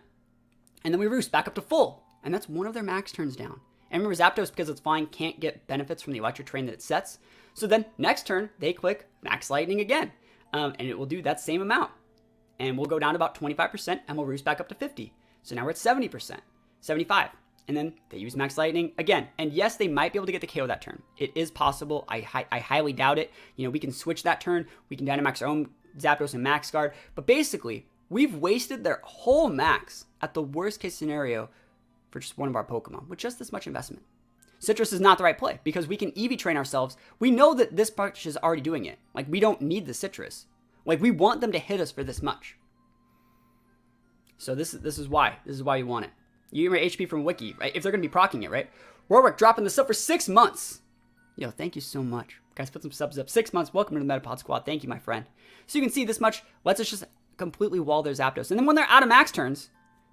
and then we Roost back up to full, and that's one of their max turns down. And remember, Zapdos, because it's flying, can't get benefits from the electric terrain that it sets. So then next turn, they click Max Lightning again, and it will do that same amount. And we'll go down to about 25%, and we'll Roost back up to 50. So now we're at 70%, 75. And then they use Max Lightning again. And yes, they might be able to get the KO that turn. It is possible. I highly doubt it. You know, we can switch that turn. We can Dynamax our own Zapdos and Max Guard. But basically, we've wasted their whole max at the worst case scenario for just one of our Pokemon with just this much investment. Citrus is not the right play because we can EV train ourselves. We know that this punch is already doing it. Like, we don't need the Citrus. Like, we want them to hit us for this much. So this is why. This is why you want it. You get your HP from Wiki, right? If they're going to be proccing it, right? Warwick dropping this up for 6 months. Yo, thank you so much. Guys, put some subs up. 6 months. Welcome to the Metapod Squad. Thank you, my friend. So you can see this much lets us just completely wall their Zapdos. And then when they're out of max turns,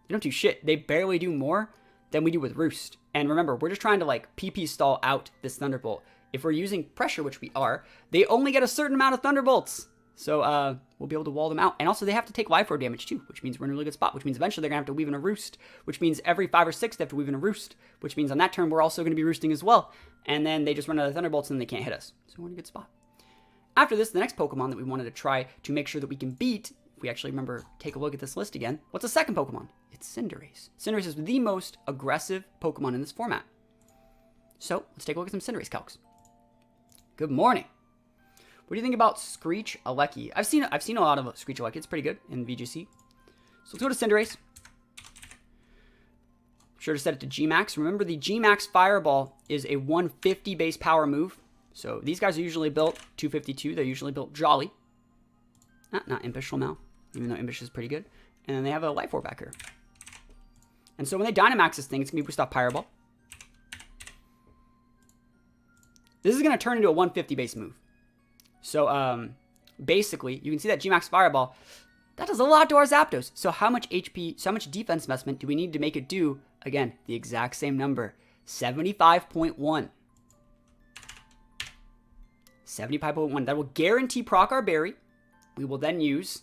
they don't do shit. They barely do more than we do with Roost. And remember, we're just trying to like PP stall out this Thunderbolt. If we're using pressure, which we are, they only get a certain amount of Thunderbolts. So we'll be able to wall them out. And also they have to take life orb damage too, which means we're in a really good spot, which means eventually they're going to have to weave in a Roost, which means every 5 or 6 they have to weave in a Roost, which means on that turn we're also going to be roosting as well. And then they just run out of Thunderbolts and they can't hit us. So we're in a good spot. After this, the next Pokemon that we wanted to try to make sure that we can beat, if we actually remember, take a look at this list again, what's the second Pokemon? It's Cinderace. Cinderace is the most aggressive Pokemon in this format. So let's take a look at some Cinderace calcs. Good morning. What do you think about Screech-Alecki? I've seen a lot of Screech-Alecki. It's pretty good in VGC. So let's go to Cinderace. Sure to set it to G-Max. Remember, the G-Max Fireball is a 150 base power move. So these guys are usually built 252. They're usually built Jolly. Not Impish Lamau, even though Impish is pretty good. And then they have a Life Orb back here. And so when they Dynamax this thing, it's going to be boost off Pyro Ball. This is going to turn into a 150 base move. So, basically, you can see that G-Max Fireball, that does a lot to our Zapdos. So how much HP, so how much defense investment do we need to make it do? Again, the exact same number, 75.1. 75.1. That will guarantee proc our berry. We will then use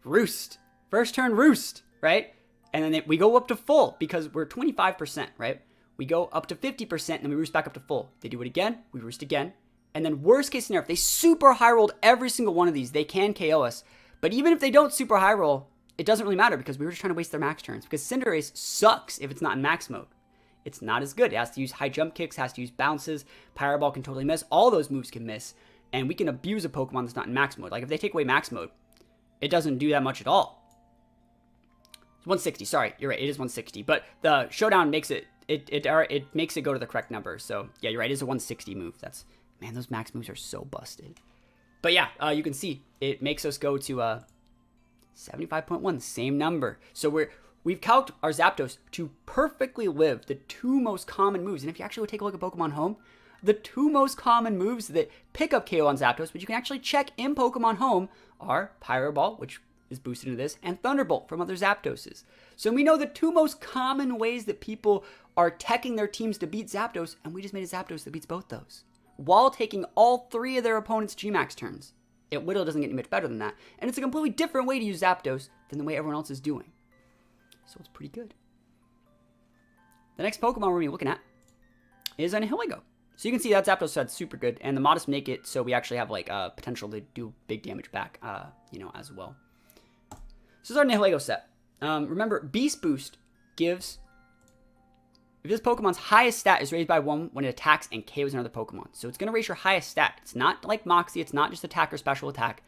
Roost. First turn Roost, right? And then we go up to full because we're 25%, right? We go up to 50% and then we Roost back up to full. They do it again, we Roost again. And then worst case scenario, if they super high rolled every single one of these, they can KO us. But even if they don't super high roll, it doesn't really matter because we were just trying to waste their max turns. Because Cinderace sucks if it's not in max mode. It's not as good. It has to use high jump kicks, has to use bounces. Pyro Ball can totally miss. All those moves can miss. And we can abuse a Pokemon that's not in max mode. Like if they take away max mode, it doesn't do that much at all. It's 160. Sorry, you're right. It is 160. But the Showdown makes it makes it go to the correct number. So yeah, you're right. It is a 160 move. That's, man, those max moves are so busted. But yeah, you can see it makes us go to 75.1, same number. So we've calced our Zapdos to perfectly live the two most common moves. And if you actually take a look at Pokemon Home, the two most common moves that pick up KO on Zapdos, but you can actually check in Pokemon Home, are Pyro Ball, which is boosted into this, and Thunderbolt from other Zapdoses. So we know the two most common ways that people are teching their teams to beat Zapdos, and we just made a Zapdos that beats both those, while taking all three of their opponents' G-Max turns. It literally doesn't get any much better than that. And it's a completely different way to use Zapdos than the way everyone else is doing. So it's pretty good. The next Pokemon we're going to be looking at is a Nihilego. So you can see that Zapdos said super good, and the Modest make it so we actually have like potential to do big damage back, as well. So this is our Nihilego set. Remember, Beast Boost gives, if this Pokemon's highest stat is raised by 1 when it attacks and KOs another Pokemon. So it's going to raise your highest stat. It's not like Moxie. It's not just attack or special attack.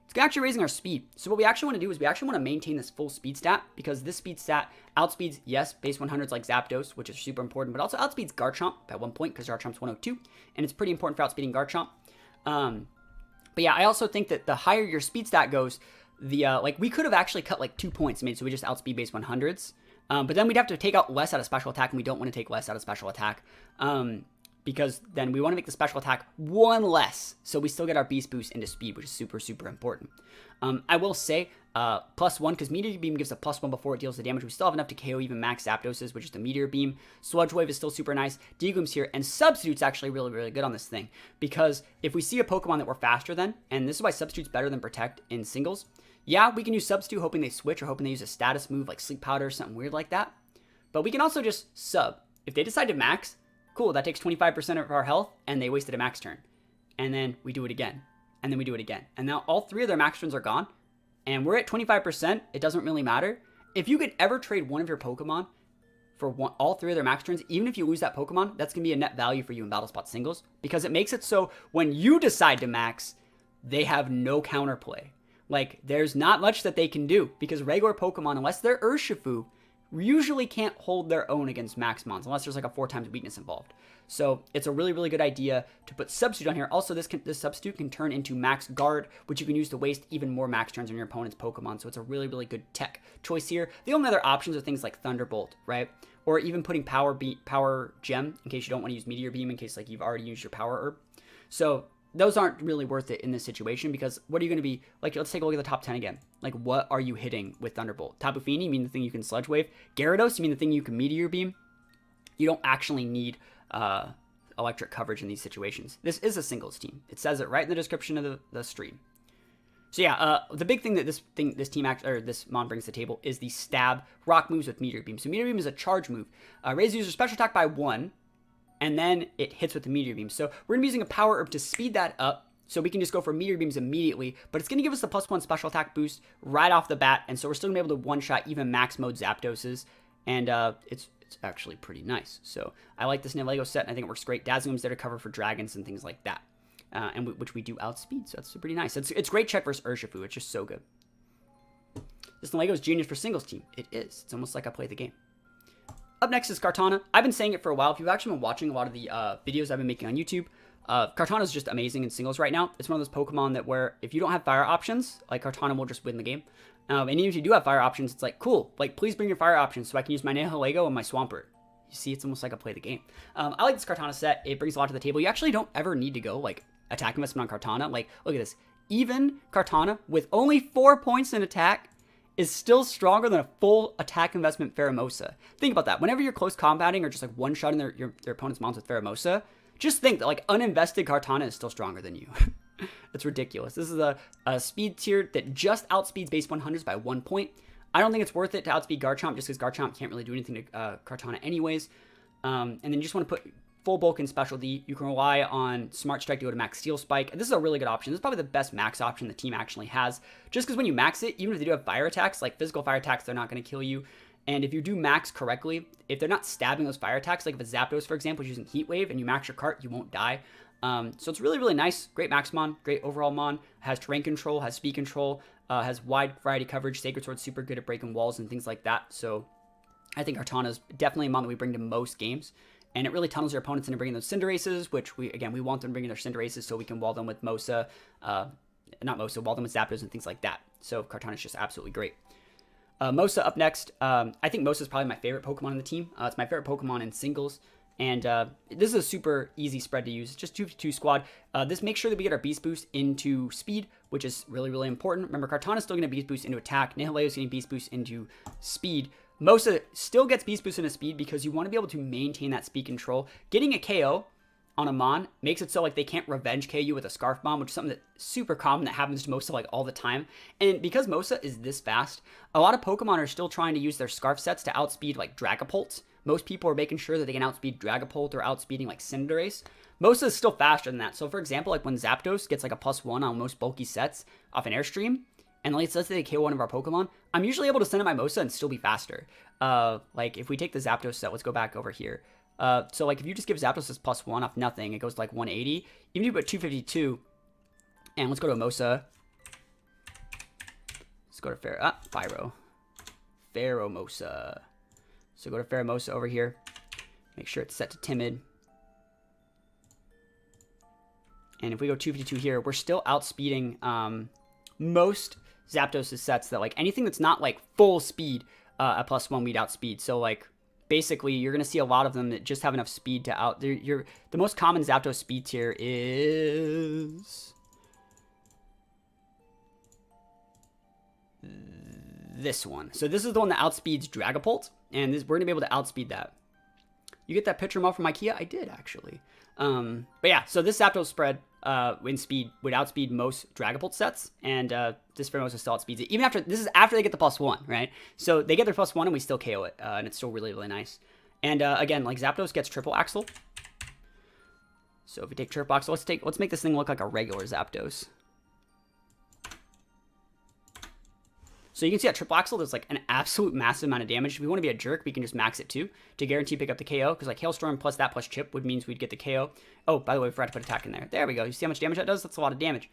It's actually raising our speed. So what we actually want to do is we actually want to maintain this full speed stat, because this speed stat outspeeds, yes, base 100s like Zapdos, which is super important, but also outspeeds Garchomp by 1 point because Garchomp's 102, and it's pretty important for outspeeding Garchomp. But yeah, I also think that the higher your speed stat goes, the we could have actually cut like 2 points made, so we just outspeed base 100s. But then we'd have to take out less out of special attack, and we don't want to take less out of special attack. Because then we want to make the special attack 1 less, so we still get our Beast Boost into speed, which is super, super important. I will say, +1, because Meteor Beam gives a +1 before it deals the damage. We still have enough to KO even max Zapdoses, which is the Meteor Beam. Sludge Wave is still super nice. D-Gloom's here, and Substitute's actually really, really good on this thing, because if we see a Pokemon that we're faster than, and this is why Substitute's better than Protect in singles, yeah, we can use Substitute hoping they switch or hoping they use a status move like Sleep Powder or something weird like that. But we can also just sub. If they decide to max, cool, that takes 25% of our health, and they wasted a max turn. And then we do it again. And then we do it again. And now all 3 of their max turns are gone. And we're at 25%. It doesn't really matter. If you could ever trade one of your Pokemon for all 3 of their max turns, even if you lose that Pokemon, that's going to be a net value for you in Battle Spot singles. Because it makes it so when you decide to max, they have no counterplay. Like, there's not much that they can do. Because regular Pokemon, unless they're Urshifu, usually can't hold their own against max mons unless there's like a 4 times weakness involved. So it's a really, really good idea to put Substitute on here. Also, this Substitute can turn into Max Guard, which you can use to waste even more max turns on your opponent's Pokemon. So it's a really, really good tech choice here. The only other options are things like Thunderbolt, right? Or even putting Power Gem in case you don't want to use Meteor Beam in case like you've already used your Power Herb. So those aren't really worth it in this situation, because what are you going to be, like, let's take a look at the top 10 again. Like, what are you hitting with Thunderbolt? Tapu Fini, you mean the thing you can Sludge Wave? Gyarados, you mean the thing you can Meteor Beam? You don't actually need electric coverage in these situations. This is a singles team. It says it right in the description of the stream. So yeah, the big thing that this Mon brings to the table is the stab rock moves with Meteor Beam. So Meteor Beam is a charge move. Raise the user's special attack by 1, and then it hits with the Meteor Beam. So we're going to be using a Power Herb to speed that up, so we can just go for Meteor Beams immediately, but it's going to give us the +1 special attack boost right off the bat, and so we're still going to be able to one-shot even max mode Zapdoses, and it's actually pretty nice. So I like this Nihilego set, and I think it works great. Dazzling's there to cover for dragons and things like that, which we do outspeed, so that's pretty nice. It's great check versus Urshifu. It's just so good. This Nihilego's genius for singles team. It is. It's almost like I play the game. Up next is Kartana. I've been saying it for a while. If you've actually been watching a lot of the videos I've been making on YouTube, Kartana is just amazing in singles right now. It's one of those Pokemon that where if you don't have fire options, like Kartana will just win the game. And even if you do have fire options, it's like, cool, like please bring your fire options so I can use my Nihilego and my Swampert. You see, it's almost like I play the game. I like this Kartana set. It brings a lot to the table. You actually don't ever need to go like attack investment on Kartana. Like, look at this. Even Kartana with only 4 points in attack is still stronger than a full attack investment Pheromosa. Think about that. Whenever you're close combating or just like one-shotting their opponent's mons with Pheromosa, just think that like uninvested Kartana is still stronger than you. It's ridiculous. This is a speed tier that just outspeeds base 100s by 1 point. I don't think it's worth it to outspeed Garchomp just because Garchomp can't really do anything to Kartana anyways. And then you just want to put full bulk and specialty. You can rely on Smart Strike to go to max Steel Spike. This is a really good option. This is probably the best max option the team actually has. Just because when you max it, even if they do have fire attacks, like physical fire attacks, they're not going to kill you. And if you do max correctly, if they're not stabbing those fire attacks, like if a Zapdos, for example, is using Heat Wave and you max your cart, you won't die. So it's really, really nice. Great max mon, great overall mon. Has terrain control, has speed control, has wide variety coverage. Sacred Sword's super good at breaking walls and things like that. So I think Kartana is definitely a mon that we bring to most games. And it really tunnels your opponents into bringing those Cinderaces, which we want them bringing their Cinderaces so we can wall them with Mosa, wall them with Zapdos and things like that. So Kartana is just absolutely great. Mosa up next. I think Mosa is probably my favorite Pokemon on the team. It's my favorite Pokemon in singles. And this is a super easy spread to use. It's just 2v2 squad. This makes sure that we get our Beast Boost into speed, which is really, really important. Remember, Kartana is still going to Beast Boost into attack. Nihilego is getting Beast Boost into speed. Mosa still gets Beast Boost into speed because you want to be able to maintain that speed control. Getting a KO on a mon makes it so like they can't revenge KO you with a Scarf Bomb, which is something that's super common that happens to Mosa like all the time. And because Mosa is this fast, a lot of Pokemon are still trying to use their Scarf sets to outspeed like Dragapult. Most people are making sure that they can outspeed Dragapult or outspeeding like Cinderace. Mosa is still faster than that. So for example, like when Zapdos gets like a +1 on most bulky sets off an Airstream, and let's say they KO one of our Pokemon, I'm usually able to send in my Mosa and still be faster. Like if we take the Zapdos set, let's go back over here. So like if you just give Zapdos this +1 off nothing, it goes to like 180. Even if you put 252, and let's go to Mosa. Let's go to Pheromosa. So go to Pheromosa over here. Make sure it's set to Timid. And if we go 252 here, we're still outspeeding most Zapdos' sets that like anything that's not like full speed at +1 we'd outspeed. So like basically you're gonna see a lot of them that just have enough speed to out. The most common Zapdos speed tier is this one. So this is the one that outspeeds Dragapult, and we're gonna be able to outspeed that. You get that picture model from IKEA? I did actually. But yeah, so this Zapdos spread in speed would outspeed most Dragapult sets, and this Pheromosa still outspeeds it. Even after, this is after they get the +1, right? So they get their +1 and we still KO it, and it's still really, really nice. And again, like Zapdos gets triple Axle. So if we take triple Axle, let's make this thing look like a regular Zapdos. So you can see that triple Axle does like an absolute massive amount of damage. If we want to be a jerk, we can just max it too to guarantee pick up the KO, because like Hailstorm plus that plus Chip would means we'd get the KO. Oh, by the way, we forgot to put attack in there. There we go. You see how much damage that does? That's a lot of damage.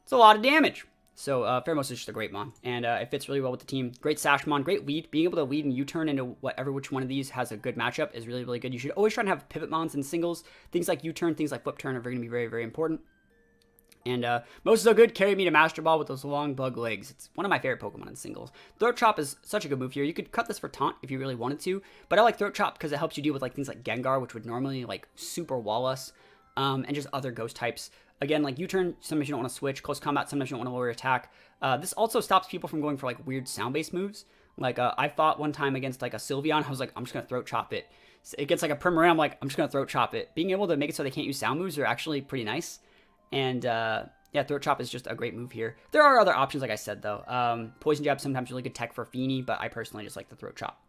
It's a lot of damage. So Pheromosa is just a great mon, and it fits really well with the team. Great Sash mon, great lead. Being able to lead and U-turn into which one of these has a good matchup is really, really good. You should always try to have pivot mons in singles. Things like U-turn, things like flip turn are going to be very, very important. And most so good, carry me to Master Ball with those long bug legs. It's one of my favorite Pokemon in singles. Throat Chop is such a good move here. You could cut this for taunt if you really wanted to, but I like Throat Chop because it helps you deal with like things like Gengar, which would normally like super wall us, and just other ghost types. Again, like U-turn, sometimes you don't want to switch. Close combat, sometimes you don't want to lower your attack. This also stops people from going for like weird sound-based moves. Like I fought one time against like a Sylveon. I was like, I'm just gonna Throat Chop it. So it gets like a Primarina. I'm like, I'm just gonna Throat Chop it. Being able to make it so they can't use sound moves are actually pretty nice. And yeah, Throat Chop is just a great move here. There are other options, like I said, though. Poison Jab sometimes really good tech for Feeny, but I personally just like the Throat Chop.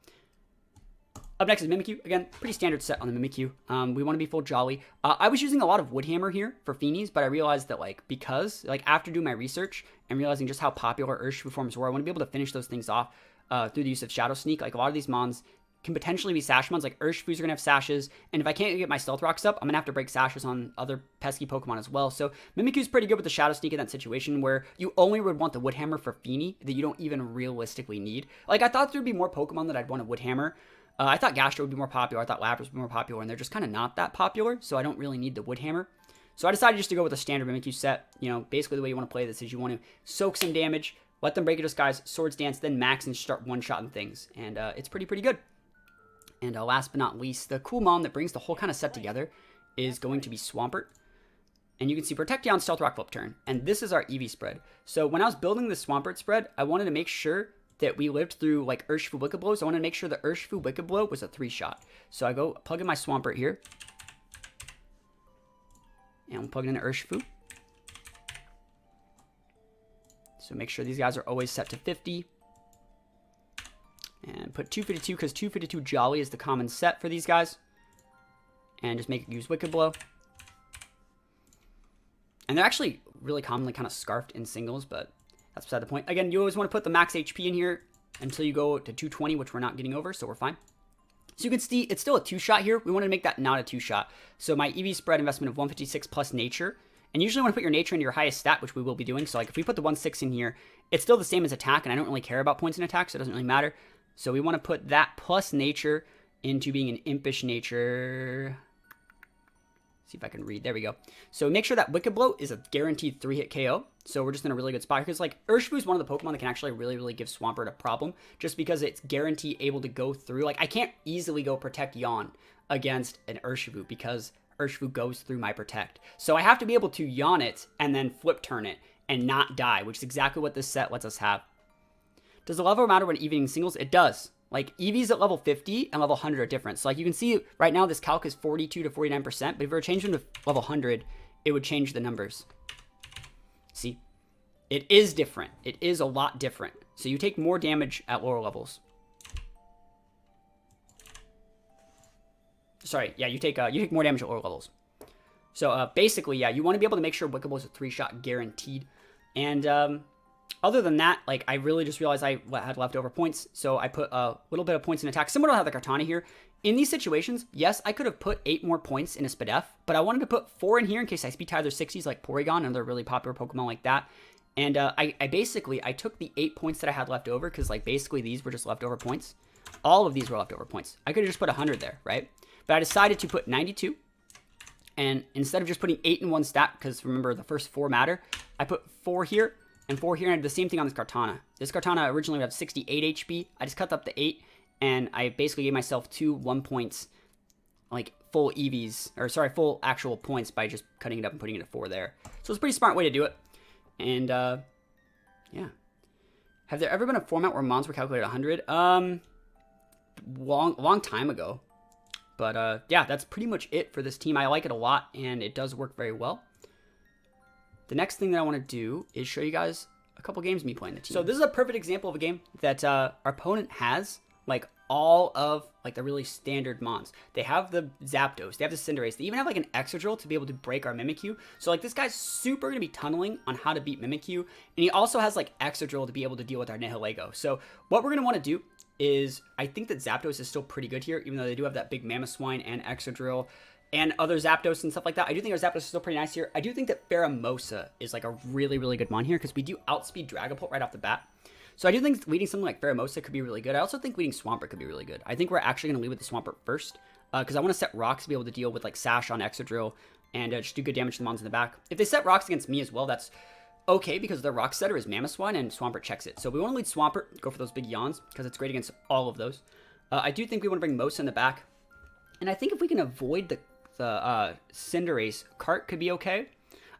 Up next is Mimikyu. Again, pretty standard set on the Mimikyu. We want to be full Jolly. I was using a lot of Woodhammer here for Feenies, but I realized that, like, because, like, after doing my research and realizing just how popular Urshifu forms were, I want to be able to finish those things off through the use of Shadow Sneak. Like, a lot of these mons can potentially be Sash mons, like Urshifus are going to have Sashes, and if I can't get my Stealth Rocks up, I'm going to have to break Sashes on other pesky Pokemon as well. So Mimikyu's pretty good with the Shadow Sneak in that situation where you only would want the Woodhammer for Feeny that you don't even realistically need. Like, I thought there'd be more Pokemon that I'd want a Woodhammer, I thought Gastro would be more popular. I thought Lapras would be more popular, and they're just kind of not that popular, so I don't really need the Wood Hammer. So I decided just to go with a standard Mimikyu set. You know, basically the way you want to play this is you want to soak some damage, let them break your disguise, Swords Dance, then max and start one-shotting things. And it's pretty good. And last but not least, the cool mom that brings the whole kind of set together is going to be Swampert. And you can see Protecteon, Stealth Rock, Flip Turn. And this is our EV spread. So when I was building the Swampert spread, I wanted to make sure that we lived through like Urshifu Wicked Blow. So I wanted to make sure the Urshifu Wicked Blow was a 3-shot. So I go plug in my Swampert here. And we'll plug in an Urshifu. So make sure these guys are always set to 50. And put 252 because 252 Jolly is the common set for these guys. And just make it use Wicked Blow. And they're actually really commonly kind of scarfed in singles, but that's beside the point. Again, you always want to put the max HP in here until you go to 220, which we're not getting over, so we're fine. So you can see it's still a 2-shot here. We wanted to make that not a 2-shot. So my EV spread investment of 156 plus nature. And usually want to put your nature into your highest stat, which we will be doing. So like if we put the 1/6 in here, it's still the same as attack, and I don't really care about points in attack, so it doesn't really matter. So we want to put that plus nature into being an impish nature. See if I can read. There we go. So make sure that Wicked Blow is a guaranteed 3-hit KO. So we're just in a really good spot here because like Urshifu is one of the Pokemon that can actually really give Swampert a problem just because it's guaranteed able to go through. Like I can't easily go Protect Yawn against an Urshifu because Urshifu goes through my Protect. So I have to be able to Yawn it and then Flip Turn it and not die, which is exactly what this set lets us have. Does the level matter when evening singles? It does. Like, EVs at level 50 and level 100 are different. So, like, you can see right now this calc is 42 to 49%, but if we were changing to level 100, it would change the numbers. See? It is different. It is a lot different. So, you take more damage at lower levels. Sorry, yeah, you take more damage at lower levels. So, basically, yeah, you want to be able to make sure Wicked Blow is a 3-shot guaranteed. And, other than that, like, I really just realized I had leftover points, so I put a little bit of points in attack, similar to how the Kartana here. In these situations, yes, I could have put 8 more points in a Spadef, but I wanted to put 4 in here in case I speed tie their 60s, like Porygon, another really popular Pokemon like that. And I took the 8 points that I had left over, because, like, basically these were just leftover points. All of these were leftover points. I could have just put 100 there, right? But I decided to put 92, and instead of just putting 8 in one stat, because remember, the first 4 matter, I put 4 here, and 4 here, and I did the same thing on this Kartana. This Kartana originally would have 68 HP. I just cut up to 8, and I basically gave myself 2 1 points, like full EVs, or sorry, full actual points by just cutting it up and putting it at 4 there. So it's a pretty smart way to do it. And, yeah. Have there ever been a format where mons were calculated 100? Long time ago. But, yeah, that's pretty much it for this team. I like it a lot, and it does work very well. The next thing that I want to do is show you guys a couple games of me playing the team. So this is a perfect example of a game that our opponent has, like, all of, like, the really standard mons. They have the Zapdos, they have the Cinderace, they even have, like, an Excadrill to be able to break our Mimikyu. So, like, this guy's super going to be tunneling on how to beat Mimikyu, and he also has, like, Excadrill to be able to deal with our Nihilego. So what we're going to want to do is, I think that Zapdos is still pretty good here, even though they do have that big Mamoswine and Excadrill, and other Zapdos and stuff like that. I do think our Zapdos is still pretty nice here. I do think that Pheromosa is like a really good mon here because we do outspeed Dragapult right off the bat. So I do think leading something like Pheromosa could be really good. I also think leading Swampert could be really good. I think we're actually going to lead with the Swampert first because I want to set rocks to be able to deal with like Sash on Excadrill and just do good damage to the mons in the back. If they set rocks against me as well, that's okay because their rock setter is Mamoswine and Swampert checks it. So we want to lead Swampert, go for those big yawns because it's great against all of those. I do think we want to bring Mosa in the back. And I think if we can avoid the Cinderace, Cart could be okay.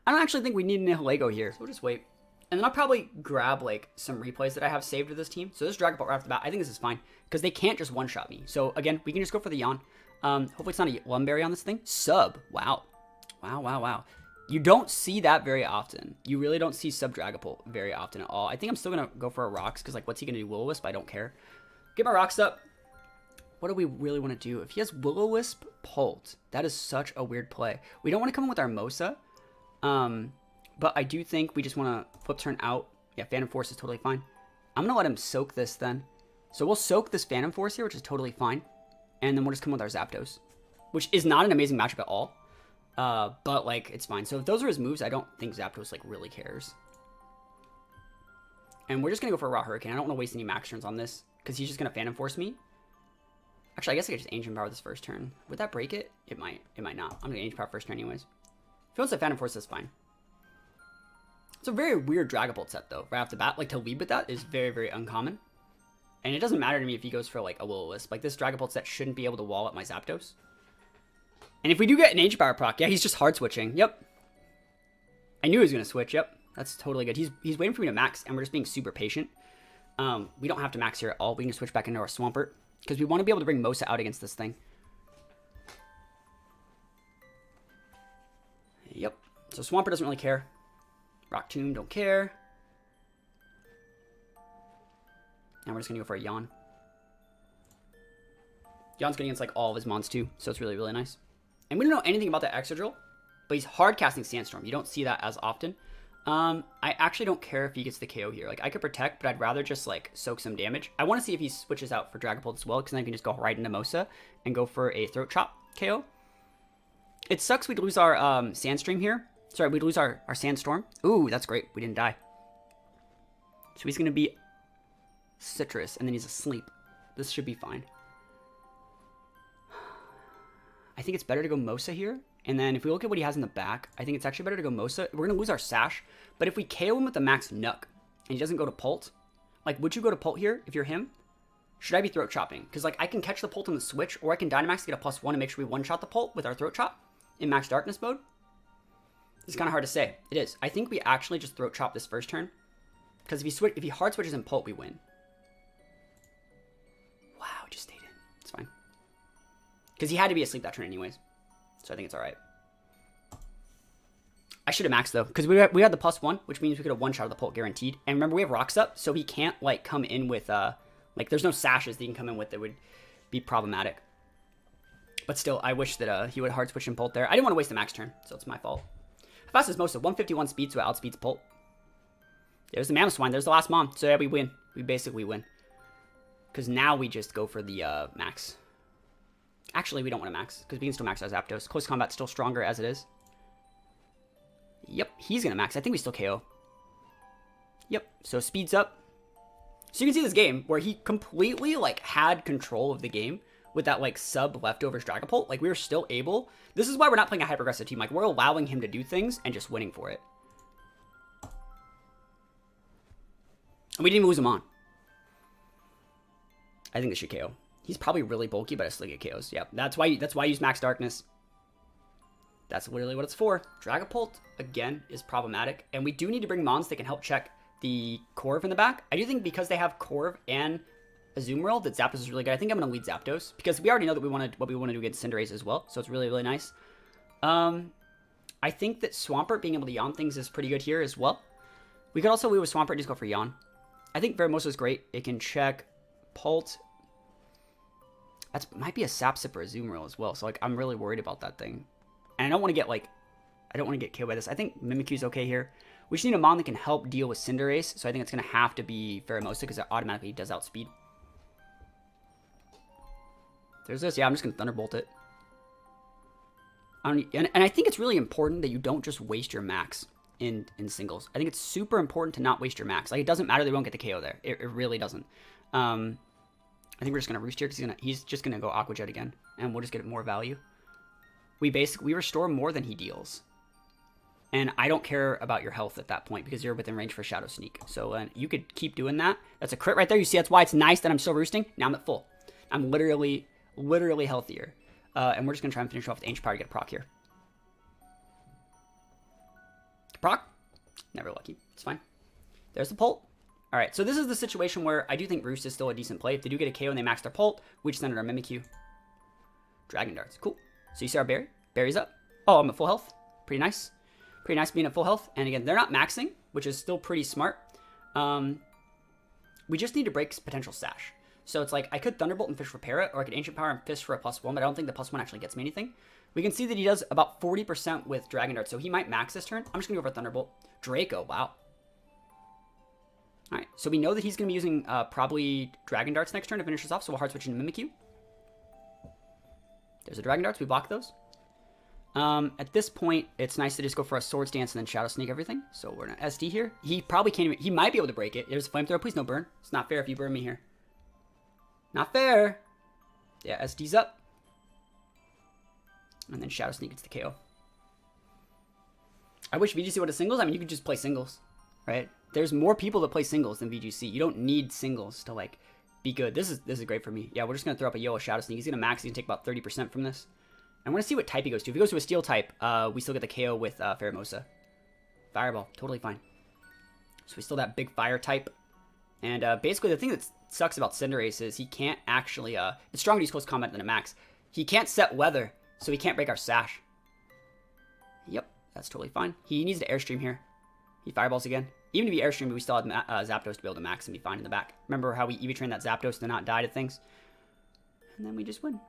I don't actually think we need a Nihilego here, so we'll just wait. And then I'll probably grab, like, some replays that I have saved of this team. So this Dragapult right off the bat, I think this is fine, because they can't just one-shot me. So, again, we can just go for the Yawn. Hopefully it's not a Lumberry on this thing. Sub. Wow. Wow. You don't see that very often. You really don't see Sub Dragapult very often at all. I think I'm still going to go for a Rocks, because, like, what's he going to do? Will-O-Wisp? I don't care. Get my Rocks up. What do we really want to do? If he has Will-O-Wisp, Pult, that is such a weird play. We don't want to come in with our Mosa, but I do think we just want to flip turn out. Yeah, Phantom Force is totally fine. I'm going to let him soak this then. So we'll soak this Phantom Force here, which is totally fine. And then we'll just come with our Zapdos, which is not an amazing matchup at all. But, like, it's fine. So if those are his moves, I don't think Zapdos, like, really cares. And we're just going to go for a Raw Hurricane. I don't want to waste any max turns on this, because he's just going to Phantom Force me. Actually, I guess I could just Ancient Power this first turn. Would that break it? It might. It might not. I'm going to Ancient Power first turn anyways. If he wants to Phantom Force, that's fine. It's a very weird Dragapult set, though. Right off the bat, like, to lead with that is very, very uncommon. And it doesn't matter to me if he goes for, like, a Will-O-Wisp. Like, this Dragapult set shouldn't be able to wall up my Zapdos. And if we do get an Ancient Power proc, yeah, he's just hard switching. Yep. I knew he was going to switch. Yep. That's totally good. He's waiting for me to max, and we're just being super patient. We don't have to max here at all. We can just switch back into our Swampert, because we want to be able to bring Mosa out against this thing. Yep. So Swampert doesn't really care. Rock Tomb, don't care. And we're just going to go for a Yawn. Yawn's going against like all of his mons too, so it's really, really nice. And we don't know anything about that Excadrill, but he's hard casting Sandstorm. You don't see that as often. I actually don't care if he gets the KO here. Like, I could protect, but I'd rather just like soak some damage. I want to see if he switches out for Dragapult as well, because then I can just go right into Mosa and go for a Throat Chop KO. It sucks we'd lose our Sandstream here. Sorry, we'd lose our Sandstorm. Ooh, that's great. We didn't die. So he's going to be Citrus, and then he's asleep. This should be fine. I think it's better to go Mosa here. And then if we look at what he has in the back, I think it's actually better to go Mosa. We're going to lose our Sash. But if we KO him with the max Nook, and he doesn't go to Pult, like, would you go to Pult here if you're him? Should I be Throat Chopping? Because, like, I can catch the Pult on the switch, or I can Dynamax to get a +1 and make sure we one-shot the Pult with our Throat Chop in Max Darkness mode. It's kind of hard to say. It is. I think we actually just Throat Chop this first turn. Because if he hard switches in Pult, we win. Wow, just stayed in. It's fine. Because he had to be asleep that turn anyways. So I think it's alright. I should have maxed though. Because we had the +1, which means we could have one shot of the Pult guaranteed. And remember, we have Rocks up, so he can't like come in with like there's no sashes that he can come in with that would be problematic. But still, I wish that he would hard switch and Pult there. I didn't want to waste the max turn, so it's my fault. How fast is Mosa? 151 speed, so it outspeeds Pult. There's the Mamoswine. There's the last Mom. So yeah, we win. We basically win. Because now we just go for the max. Actually, we don't want to max, because we can still max our Zapdos. Close combat's still stronger as it is. Yep, he's going to max. I think we still KO. Yep, so speeds up. So you can see this game where he completely, like, had control of the game with that, like, sub-leftovers Dragapult. Like, we were still able. This is why we're not playing a hyper-aggressive team. Like, we're allowing him to do things and just winning for it. And we didn't even lose him on. I think this should KO. He's probably really bulky, but I still get KOs. Yeah, that's why I use Max Darkness. That's literally what it's for. Dragapult, again, is problematic. And we do need to bring Mons that can help check the Corv in the back. I do think because they have Corv and Azumarill, that Zapdos is really good. I think I'm going to lead Zapdos, because we already know that what we want to do against Cinderace as well. So it's really, really nice. I think that Swampert being able to Yawn things is pretty good here as well. We could also lead with Swampert and just go for Yawn. I think Pheromosa is great. It can check Pult. That might be a Sapsip or a Azumarill as well. So, like, I'm really worried about that thing. And I don't want to get, like, I don't want to get killed by this. I think Mimikyu's okay here. We just need a Mon that can help deal with Cinderace. So I think it's going to have to be Pheromosa, because it automatically does outspeed. There's this. Yeah, I'm just going to Thunderbolt it. And I think it's really important that you don't just waste your max in singles. I think it's super important to not waste your max. Like, it doesn't matter that we won't get the KO there. It really doesn't. I think we're just going to Roost here, because he's just going to go Aqua Jet again. And we'll just get more value. We restore more than he deals. And I don't care about your health at that point, because you're within range for Shadow Sneak. So you could keep doing that. That's a crit right there. You see, that's why it's nice that I'm still roosting. Now I'm at full. I'm literally healthier. And we're just going to try and finish off with Ancient Power to get a proc here. Proc? Never lucky. It's fine. There's the Pult. All right, so this is the situation where I do think Roost is still a decent play. If they do get a KO and they max their Pult, we just send it our Mimikyu. Dragon Darts. Cool. So you see our Berry? Berry's up. Oh, I'm at full health. Pretty nice. Pretty nice being at full health. And again, they're not maxing, which is still pretty smart. We just need to break potential Sash. So it's like, I could Thunderbolt and Fish for Parrot, or I could Ancient Power and Fish for a +1, but I don't think the +1 actually gets me anything. We can see that he does about 40% with Dragon Dart, so he might max this turn. I'm just going to go for Thunderbolt. Draco, wow. Alright, so we know that he's going to be using probably Dragon Darts next turn to finish us off, so we'll hard switch into Mimikyu. There's the Dragon Darts, we block those. At this point, it's nice to just go for a Swords Dance and then Shadow Sneak everything. So we're going to SD here. He probably can't even, he might be able to break it. There's a Flamethrower, please no burn. It's not fair if you burn me here. Not fair. Yeah, SD's up. And then Shadow Sneak gets the KO. I wish VGC would have singles. I mean, you could just play singles, right? There's more people that play singles than VGC. You don't need singles to, like, be good. This is great for me. Yeah, we're just going to throw up a Yo Shadow Sneak. He's going to max. He's going to take about 30% from this. I want to see what type he goes to. If he goes to a Steel type, we still get the KO with Pheromosa. Fireball. Totally fine. So we still that big fire type. And basically the thing that sucks about Cinderace is he can't actually... it's stronger to use close combat than a max. He can't set weather, so he can't break our Sash. Yep, that's totally fine. He needs to Airstream here. He Fireballs again. Even if he Airstreamed, we still had Zapdos to be able to max and be fine in the back. Remember how we EV trained that Zapdos to not die to things? And then we just win.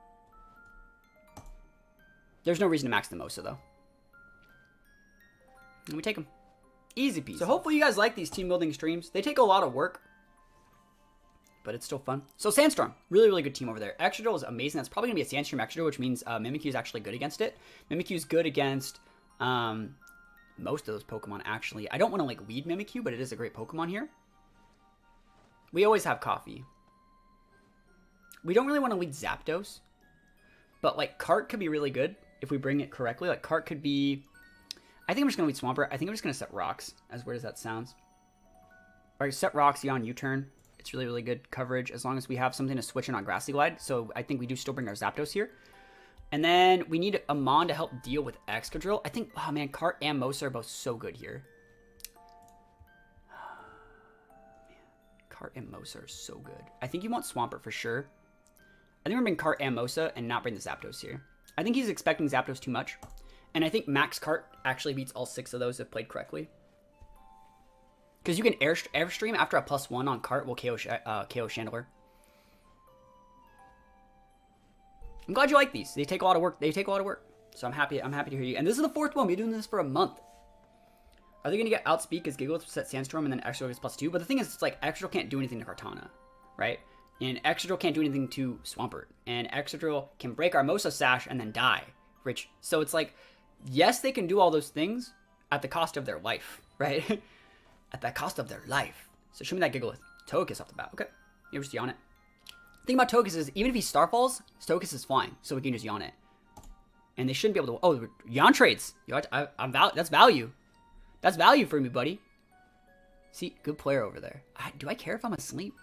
There's no reason to max the Mosa, though. And we take him. Easy peasy. So hopefully you guys like these team building streams. They take a lot of work, but it's still fun. So Sandstorm, really, really good team over there. Excadrill is amazing. That's probably going to be a Sandstorm Excadrill, which means Mimikyu is actually good against it. Mimikyu is good against most of those Pokemon, actually. I don't want to, like, lead Mimikyu, but it is a great Pokemon here. We always have Coffee. We don't really want to lead Zapdos, but, like, Cart could be really good if we bring it correctly. Like, Cart could be... I think I'm just going to lead Swampert. I think I'm just going to set Rocks, as weird as that sounds. Alright, set Rocks, Yon U-turn. It's really, really good coverage as long as we have something to switch in on Grassy Glide. So I think we do still bring our Zapdos here. And then we need a Mon to help deal with Excadrill. I think, oh man, Cart and Mosa are both so good here. Cart and Mosa are so good. I think you want Swampert for sure. I think we're bringing Cart and Mosa and not bring the Zapdos here. I think he's expecting Zapdos too much. And I think Max Cart actually beats all 6 of those if played correctly. Because you can Airstream after a +1 on Cart will KO Chandelure. I'm glad you like these. They take a lot of work. So I'm happy to hear you. And this is the 4th one. We've been doing this for a month. Are they going to get Outspeed because Gigalith set Sandstorm and then Excadrill gets +2? But the thing is, it's like Excadrill can't do anything to Kartana, right? And Excadrill can't do anything to Swampert. And Excadrill can break our Mosa Sash and then die. So it's like, yes, they can do all those things at the cost of their life, right? At the cost of their life. So show me that Gigalith. Togekiss off the bat. Okay. You ever just yawn it? The thing about Togekiss is, even if he Starfalls, Togekiss is flying. So we can just yawn it. And they shouldn't be able to... Oh, yawn trades. That's value. That's value for me, buddy. See, good player over there. Do I care if I'm asleep?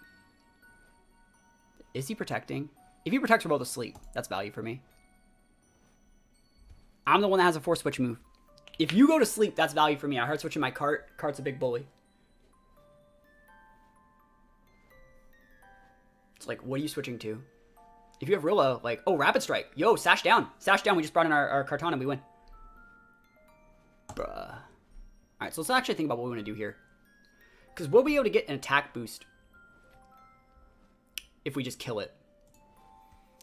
Is he protecting? If he protects, we're both asleep. That's value for me. I'm the one that has a Force Switch move. If you go to sleep, that's value for me. I heard switching my Cart. Cart's a big bully. It's like, what are you switching to? If you have Rilla, like, oh, Rapid Strike. Yo, Sash down. Sash down. We just brought in our Kartana. We win. Bruh. Alright, so let's actually think about what we want to do here. Because we'll be able to get an attack boost if we just kill it.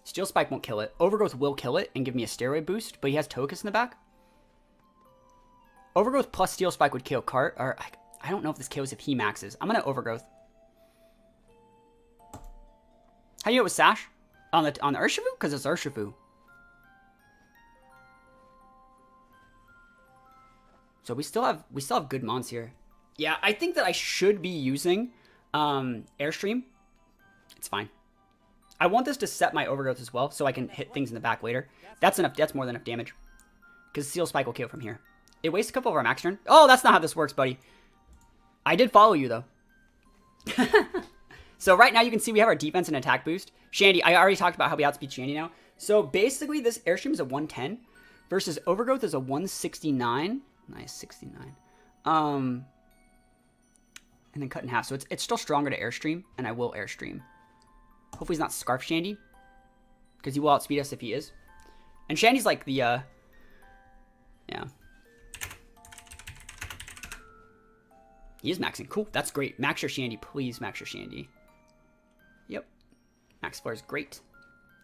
Steel Spike won't kill it. Overgrowth will kill it and give me a steroid boost, but he has Togekiss in the back. Overgrowth plus Steel Spike would KO Cart. Or I don't know if this kills if he maxes. I'm going to Overgrowth. How do you know it was Sash? On the Urshifu? Because it's Urshifu. So we still have good mons here. Yeah, I think that I should be using Airstream. It's fine. I want this to set my Overgrowth as well, so I can hit things in the back later. That's enough. That's more than enough damage. Because Steel Spike will KO from here. It wastes a couple of our max turn. Oh, that's not how this works, buddy. I did follow you, though. So right now, you can see we have our defense and attack boost. Shandy, I already talked about how we outspeed Shandy now. So basically, this Airstream is a 110 versus Overgrowth is a 169. Nice, 69. And then cut in half. So it's still stronger to Airstream, and I will Airstream. Hopefully he's not Scarf Shandy, because he will outspeed us if he is. And Shandy's like the, yeah. He is maxing. Cool, that's great. Max your Shandy, please max your Shandy. Yep. Max Flare is great.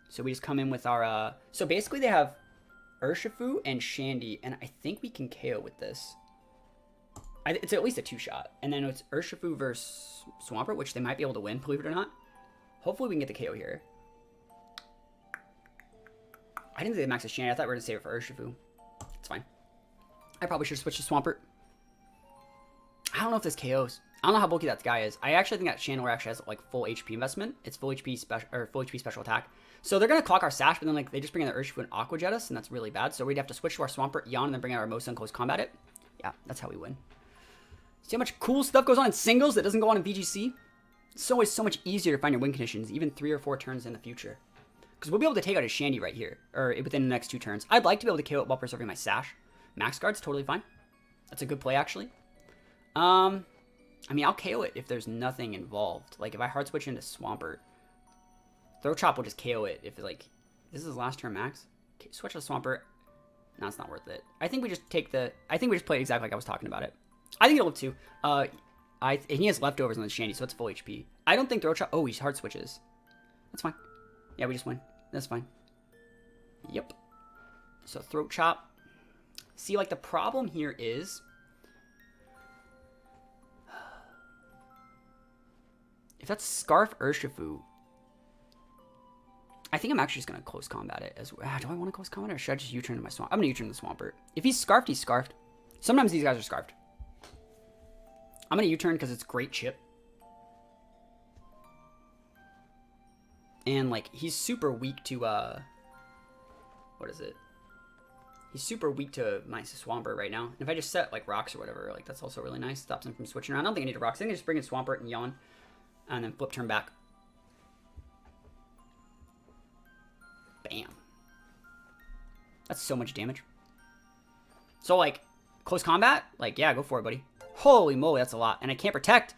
So we just come in with our, so basically they have Urshifu and Shandy, and I think we can KO with this. It's at least a 2-shot. And then it's Urshifu versus Swampert, which they might be able to win, believe it or not. Hopefully we can get the KO here. I didn't think they maxed Shandy. I thought we were going to save it for Urshifu. It's fine. I probably should switch to Swampert. I don't know if this KOs. I don't know how bulky that guy is. I actually think that Chandler actually has like full HP investment. It's full HP special or full HP special attack. So they're gonna clock our Sash, but then like they just bring in the Urshifu and Aqua Jet us, and that's really bad. So we'd have to switch to our Swampert, Yawn, and then bring out our Pheromosa and close combat it. Yeah, that's how we win. See how much cool stuff goes on in singles that doesn't go on in VGC? It's always so much easier to find your win conditions, even 3 or 4 turns in the future. Because we'll be able to take out a Shandy right here, or within the next 2 turns. I'd like to be able to KO it while preserving my Sash. Max Guard's totally fine. That's a good play, actually. I mean, I'll KO it if there's nothing involved. Like, if I hard switch into Swampert, Throat Chop will just KO it if, like, this is his last turn max. Okay, switch to Swampert. No, it's not worth it. I think we just take the... I think we just play it exactly like I was talking about it. I think it'll live too. And he has leftovers on the Shandy, so it's full HP. I don't think Throat Chop... Oh, he hard switches. That's fine. Yeah, we just win. That's fine. Yep. So Throat Chop. See, like, the problem here is... If that's Scarf Urshifu, I think I'm actually just going to close combat it. Do I want to close combat it, or should I just U-turn to my Swamp? I'm going to U-turn to the Swampert. If he's Scarfed, he's Scarfed. Sometimes these guys are Scarfed. I'm going to U-turn because it's great chip. And, like, he's super weak to, what is it? He's super weak to my Swampert right now. And if I just set, like, rocks or whatever, like, that's also really nice. Stops him from switching around. I don't think I need a rocks. I think I just bring in Swampert and Yawn. And then flip turn back. Bam. That's so much damage. So, like, close combat? Like, yeah, go for it, buddy. Holy moly, that's a lot. And I can't protect.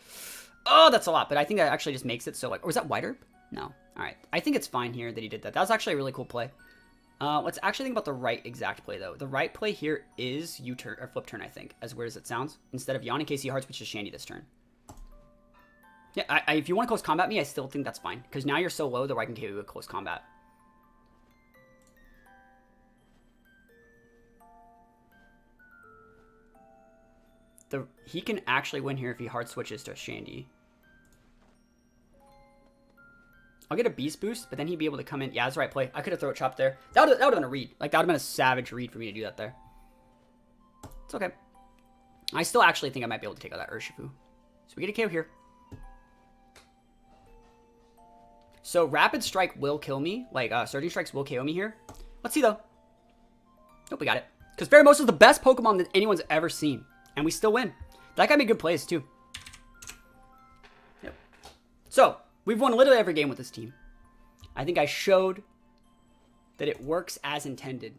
Oh, that's a lot. But I think that actually just makes it so, like... Or was that White Herb? No. Alright. I think it's fine here that he did that. That was actually a really cool play. Let's actually think about the right exact play, though. The right play here is U-turn, or flip turn, I think. As weird as it sounds. Instead of Yawn, in case he hard switches Shandy this turn. Yeah, if you want to close combat me, I still think that's fine. Because now you're so low that I can KO you with close combat. He can actually win here if he hard switches to Shandy. I'll get a Beast Boost, but then he'd be able to come in. Yeah, that's the right play. I could have Throat Chopped there. That would have been a read. Like, that would have been a savage read for me to do that there. It's okay. I still actually think I might be able to take out that Urshifu. So we get a KO here. So Rapid Strike will kill me. Like, Surging Strikes will KO me here. Let's see, though. Nope, we got it. Because Pheromosa is the best Pokemon that anyone's ever seen. And we still win. That guy made good plays, too. Yep. So, we've won literally every game with this team. I think I showed that it works as intended.